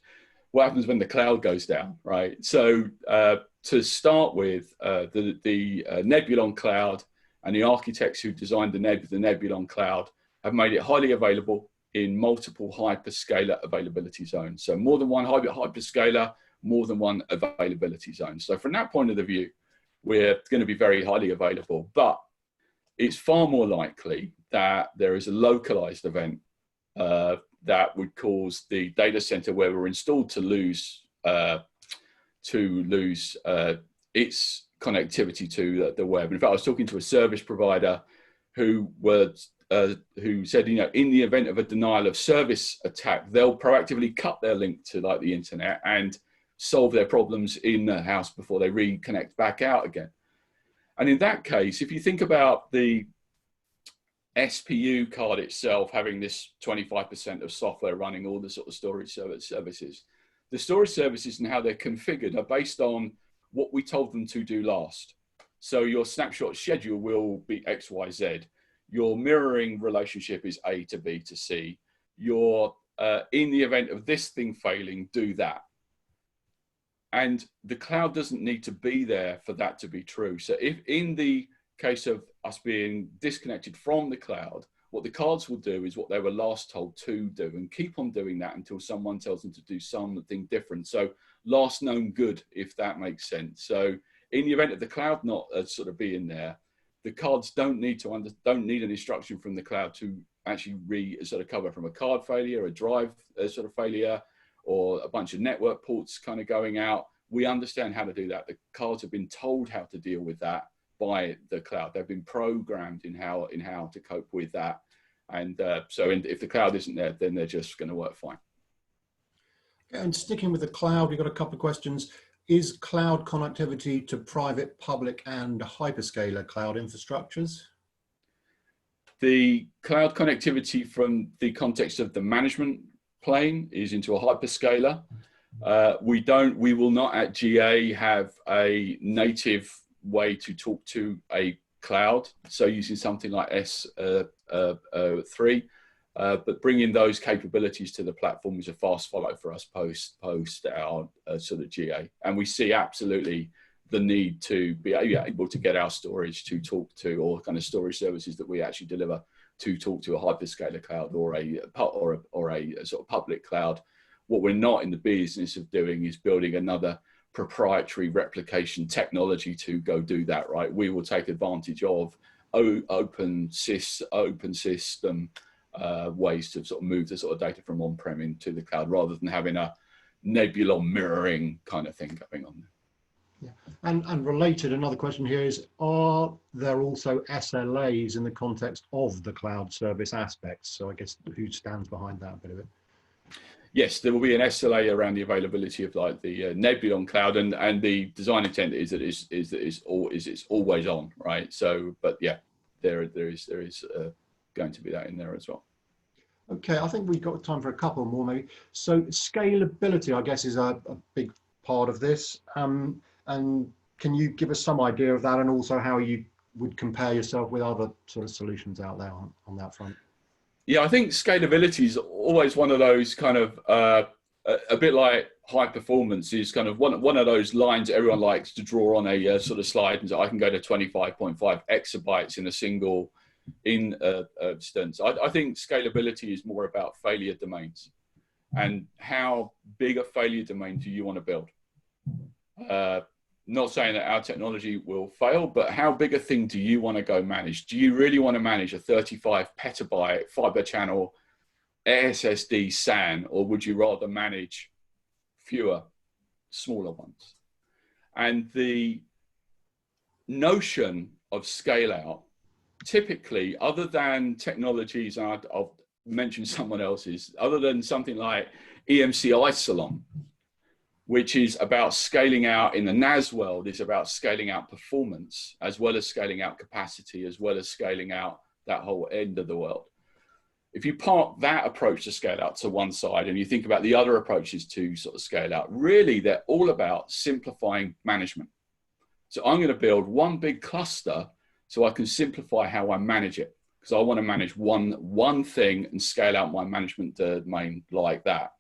What happens when the cloud goes down, right? So to start with, the Nebulon cloud and the architects who designed the Nebulon cloud have made it highly available in multiple hyperscaler availability zones. So more than one hyperscaler, more than one availability zone. So from that point of view, we're going to be very highly available, but it's far more likely that there is a localized event that would cause the data center where we're installed to lose its connectivity to the web. In fact, I was talking to a service provider who said, you know, in the event of a denial of service attack, they'll proactively cut their link to like the internet and solve their problems in the house before they reconnect back out again. And in that case, if you think about the SPU card itself having this 25% of software running all the sort of storage services, the storage services and how they're configured are based on what we told them to do last. So your snapshot schedule will be X, Y, Z. Your mirroring relationship is A to B to C. Your, in the event of this thing failing, do that. And the cloud doesn't need to be there for that to be true. So if in the case of us being disconnected from the cloud, what the cards will do is what they were last told to do and keep on doing that until someone tells them to do something different. So last known good, if that makes sense. So in the event of the cloud not sort of being there, the cards don't need an instruction from the cloud to actually sort of cover from a card failure, a drive sort of failure, or a bunch of network ports kind of going out. We understand how to do that. The cards have been told how to deal with that by the cloud. They've been programmed in how to cope with that. And so if the cloud isn't there, then they're just going to work fine. And sticking with the cloud, we've got a couple of questions. Is cloud connectivity to private, public, and hyperscaler cloud infrastructures? The cloud connectivity from the context of the management plane is into a hyperscaler. We will not at GA have a native way to talk to a cloud. So using something like S3, But bringing those capabilities to the platform is a fast follow for us post our sort of GA. And we see absolutely the need to be able to get our storage to talk to, or kind of storage services that we actually deliver to talk to a hyperscaler cloud or a sort of public cloud. What we're not in the business of doing is building another proprietary replication technology to go do that, right? We will take advantage of open system ways to sort of move the sort of data from on-prem into the cloud, rather than having a Nebulon mirroring kind of thing going on there. Yeah. And related, another question here is, are there also SLAs in the context of the cloud service aspects? So I guess who stands behind that bit of it? Yes, there will be an SLA around the availability of like the Nebulon cloud, and the design intent is that it's always on, right? So, but yeah, there is going to be that in there as well. Okay, I think we've got time for a couple more maybe. So scalability, I guess, is a big part of this. And can you give us some idea of that, and also how you would compare yourself with other sort of solutions out there on that front? Yeah, I think scalability is always one of those kind of, a bit like high performance is kind of one of those lines everyone likes to draw on a sort of slide, and so I can go to 25.5 exabytes in a single instance. I think scalability is more about failure domains, and how big a failure domain do you want to build? Not saying that our technology will fail, but how big a thing do you want to go manage? Do you really want to manage a 35 petabyte fiber channel SSD SAN, or would you rather manage fewer, smaller ones? And the notion of scale out, typically, other than technologies, and I'll mention someone else's, other than something like EMC Isilon, which is about scaling out in the NAS world, is about scaling out performance, as well as scaling out capacity, as well as scaling out that whole end of the world. If you park that approach to scale out to one side, and you think about the other approaches to sort of scale out, really they're all about simplifying management. So I'm going to build one big cluster so I can simplify how I manage it, because I want to manage one thing and scale out my management domain like that.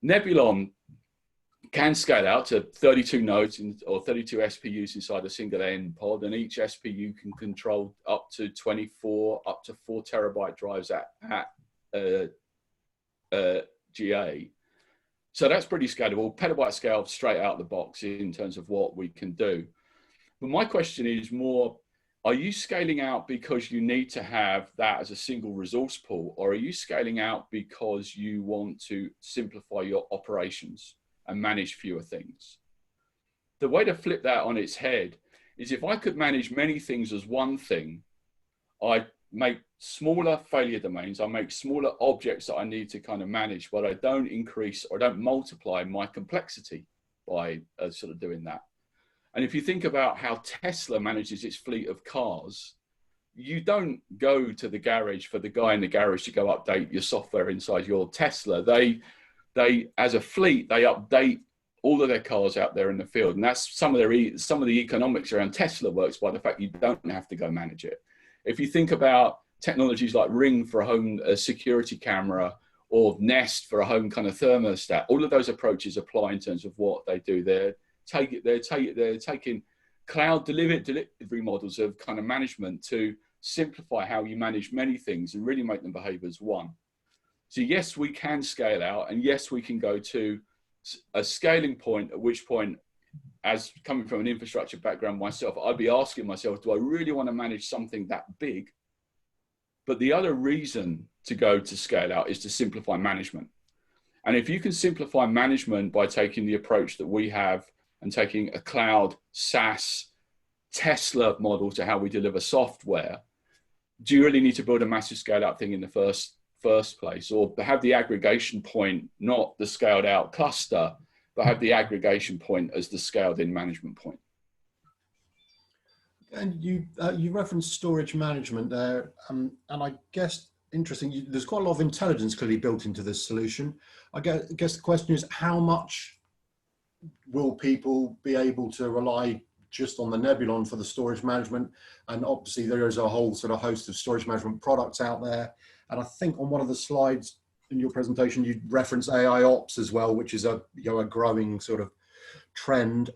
Nebulon can scale out to 32 nodes or 32 SPUs inside a single end pod, and each SPU can control up to 4 terabyte drives at GA. So that's pretty scalable, petabyte scale straight out the box in terms of what we can do. But my question is more, are you scaling out because you need to have that as a single resource pool, or are you scaling out because you want to simplify your operations and manage fewer things? The way to flip that on its head is, if I could manage many things as one thing, I make smaller failure domains, I make smaller objects that I need to kind of manage, but I don't increase or don't multiply my complexity by sort of doing that. And if you think about how Tesla manages its fleet of cars, you don't go to the garage for the guy in the garage to go update your software inside your Tesla. They as a fleet, they update all of their cars out there in the field, and that's some of the economics around Tesla works by the fact you don't have to go manage it. If you think about technologies like Ring for a home security camera, or Nest for a home kind of thermostat, all of those approaches apply in terms of what they do. They're taking cloud delivery models of kind of management to simplify how you manage many things and really make them behave as one. So yes, we can scale out, and yes, we can go to a scaling point, at which point, as coming from an infrastructure background myself, I'd be asking myself, do I really want to manage something that big? But the other reason to go to scale out is to simplify management. And if you can simplify management by taking the approach that we have and taking a cloud SaaS Tesla model to how we deliver software, do you really need to build a massive scale out thing in the first place, or have the aggregation point, not the scaled out cluster, but have the aggregation point as the scaled in management point? And you referenced storage management there, and I guess interesting, there's quite a lot of intelligence clearly built into this solution. I guess the question is, how much will people be able to rely just on the Nebulon for the storage management. And obviously there is a whole sort of host of storage management products out there. And I think on one of the slides in your presentation, you reference AI Ops as well, which is a growing sort of trend.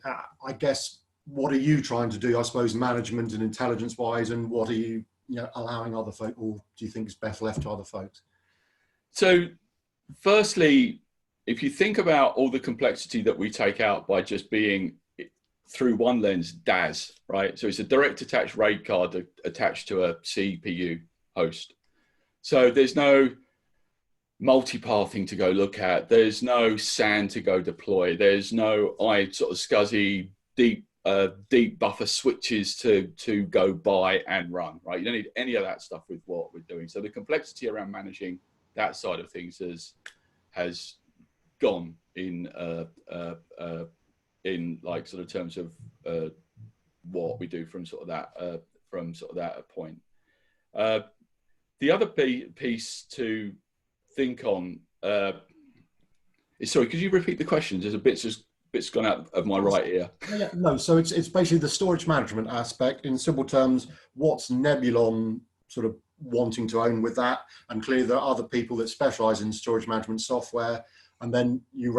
I guess, what are you trying to do, I suppose, management and intelligence wise, and what are you, allowing other folk, or do you think is best left to other folks? So firstly, if you think about all the complexity that we take out by just being through one lens, DAS, right? So it's a direct attached RAID card attached to a CPU host. So there's no multipathing to go look at. There's no SAN to go deploy. There's no sort of SCSI deep buffer switches to go buy and run, right? You don't need any of that stuff with what we're doing. So the complexity around managing that side of things has gone in like sort of terms of what we do from sort of that point. The other piece to think on is, sorry, could you repeat the question? There's a bit's gone out of my right ear. Yeah, no, so it's basically the storage management aspect. In simple terms, what's Nebulon sort of wanting to own with that? And clearly there are other people that specialize in storage management software. And then you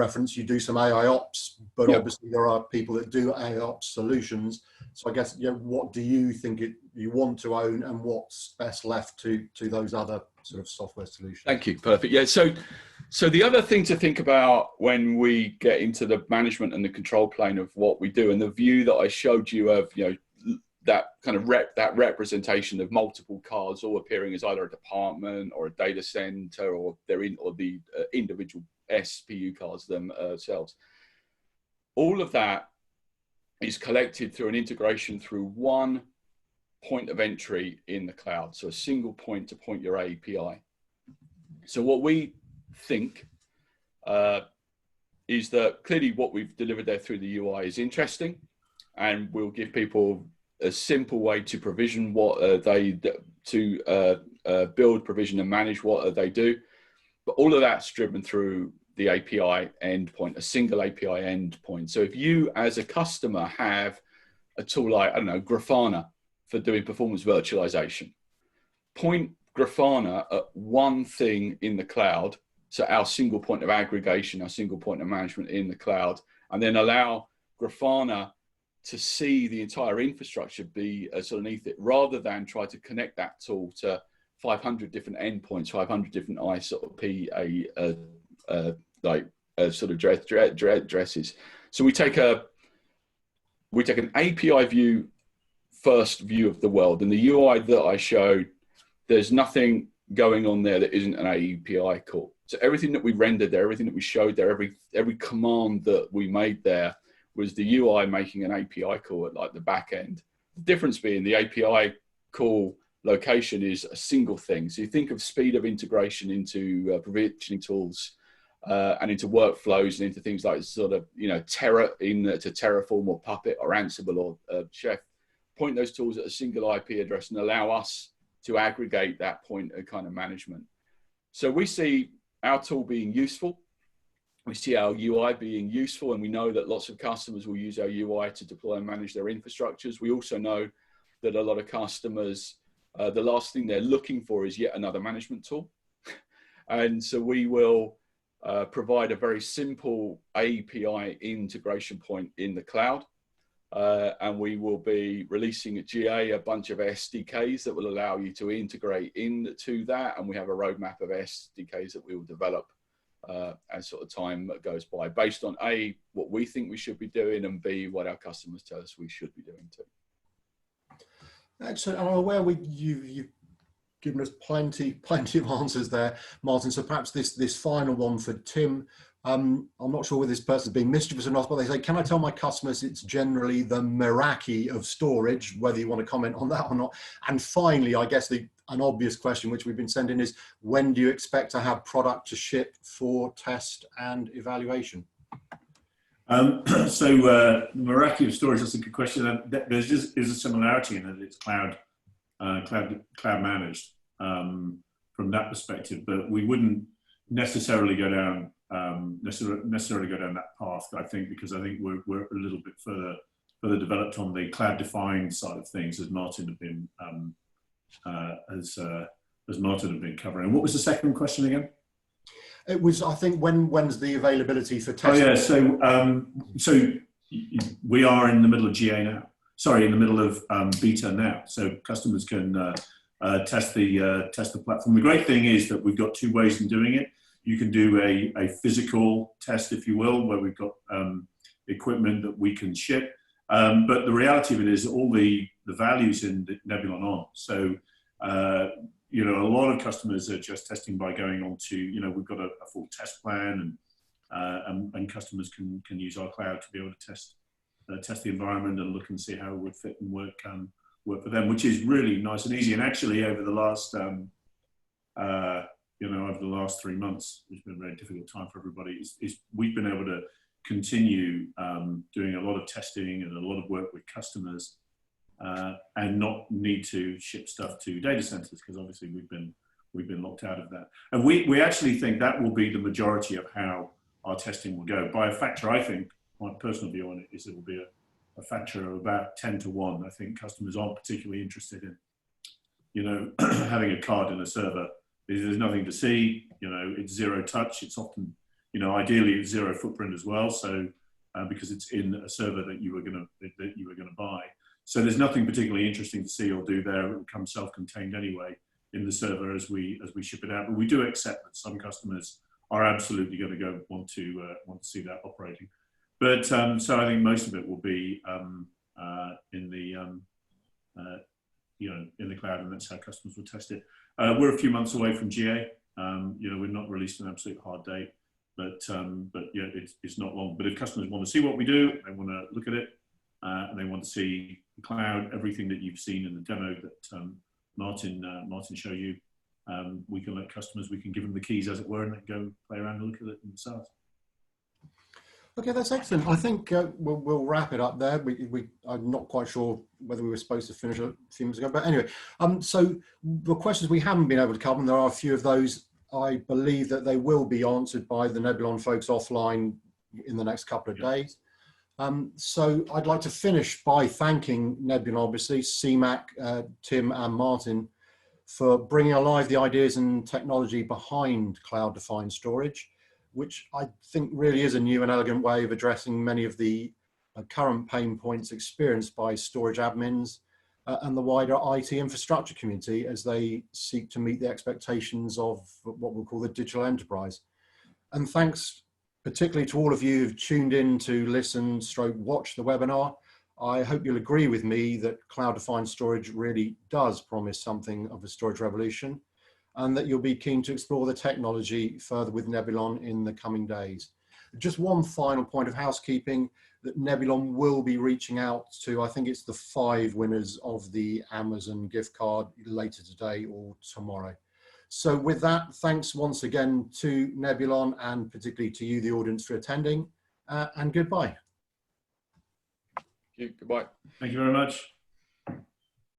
do some AI Ops, but yep. Obviously there are people that do AI Ops solutions. So I guess, what do you think you want to own, and what's best left to those other sort of software solutions? Thank you, perfect. Yeah, so the other thing to think about when we get into the management and the control plane of what we do, and the view that I showed you of, that kind of representation of multiple cards all appearing as either a department or a data center, or the individual SPU cards themselves. All of that is collected through an integration through one point of entry in the cloud. So a single point to point your API. So what we think is that clearly what we've delivered there through the UI is interesting, and we'll give people a simple way to provision what build, provision, and manage what they do. But all of that's driven through the API endpoint, a single API endpoint. So if you as a customer have a tool like, I don't know, Grafana for doing performance virtualization, point Grafana at one thing in the cloud, so our single point of aggregation, our single point of management in the cloud, and then allow Grafana to see the entire infrastructure be underneath it, rather than try to connect that tool to 500 different endpoints, 500 different ISP sort of addresses. So we take an API view, first view of the world, and the UI that I showed, there's nothing going on there that isn't an API call. So everything that we rendered there, everything that we showed there, every command that we made there was the UI making an API call at like the back end. The difference being the API call location is a single thing. So you think of speed of integration into provisioning tools and into workflows and into things like sort of, to Terraform or Puppet or Ansible or Chef. Point those tools at a single IP address and allow us to aggregate that point of kind of management. So we see our tool being useful. We see our UI being useful, and we know that lots of customers will use our UI to deploy and manage their infrastructures. We also know that a lot of customers, the last thing they're looking for is yet another management tool. And so we will provide a very simple API integration point in the cloud. And we will be releasing at GA a bunch of SDKs that will allow you to integrate into that. And we have a roadmap of SDKs that we will develop as sort of time goes by, based on A, what we think we should be doing, and B, what our customers tell us we should be doing too. Excellent. I'm aware you've given us plenty of answers there, Martin. So perhaps this final one for Tim. I'm not sure whether this person's being mischievous or not, but they say, can I tell my customers it's generally the Meraki of storage, whether you want to comment on that or not? And finally, I guess an obvious question which we've been sending is, when do you expect to have product to ship for test and evaluation? So Meraki of storage, that's a good question. There's just is a similarity in that it's cloud managed from that perspective, but we wouldn't necessarily go down that path, I think, because I think we're a little bit further further developed on the cloud-defined side of things, as Martin had been covering. And what was the second question again? It was, I think, when's the availability for testing? Oh yeah, so we are in the middle of GA now. Sorry, in the middle of beta now. So customers can test the platform. The great thing is that we've got two ways in doing it. You can do a physical test, if you will, where we've got equipment that we can ship. But the reality of it is all the values in Nebulon on. So you know, a lot of customers are just testing by going on to, you know, we've got a full test plan, and customers can use our cloud to be able to test the environment and look and see how it would fit and work for them, which is really nice and easy. And actually, over the last over the last 3 months, it's been a very difficult time for everybody. We've been able to continue doing a lot of testing and a lot of work with customers. And not need to ship stuff to data centers, because obviously we've been locked out of that. And we actually think that will be the majority of how our testing will go. By a factor, I think, my personal view on it is it will be a factor of about 10 to 1. I think customers aren't particularly interested in, you know, having a card in a server. There's nothing to see, you know, it's zero touch. It's often, you know, ideally it's zero footprint as well. So because it's in a server that you were gonna buy. So there's nothing particularly interesting to see or do there. It will come self-contained anyway in the server as we ship it out. But we do accept that some customers are absolutely going to want to see that operating. But so I think most of it will be in the cloud, and that's how customers will test it. We're a few months away from GA. You know, we've not released an absolute hard date, but yeah, it's not long. But if customers want to see what we do, they want to look at it. And they want to see the cloud, everything that you've seen in the demo that Martin showed you. We can let customers, we can give them the keys, as it were, and they can go play around and look at it themselves. Okay, that's excellent. I think we'll wrap it up there. I'm not quite sure whether we were supposed to finish a few minutes ago, but anyway. So the questions we haven't been able to cover, and there are a few of those, I believe that they will be answered by the Nebulon folks offline in the next couple of days. So I'd like to finish by thanking Nebulon, obviously, CMAC, Tim and Martin, for bringing alive the ideas and technology behind cloud-defined storage, which I think really is a new and elegant way of addressing many of the current pain points experienced by storage admins and the wider IT infrastructure community as they seek to meet the expectations of what we'll call the digital enterprise. And thanks particularly to all of you who've tuned in to listen, watch the webinar. I hope you'll agree with me that cloud-defined storage really does promise something of a storage revolution, and that you'll be keen to explore the technology further with Nebulon in the coming days. Just one final point of housekeeping, that Nebulon will be reaching out to, I think it's the 5 winners of the Amazon gift card later today or tomorrow. So with that, thanks once again to Nebulon, and particularly to you, the audience, for attending, and goodbye. Goodbye. Thank you very much.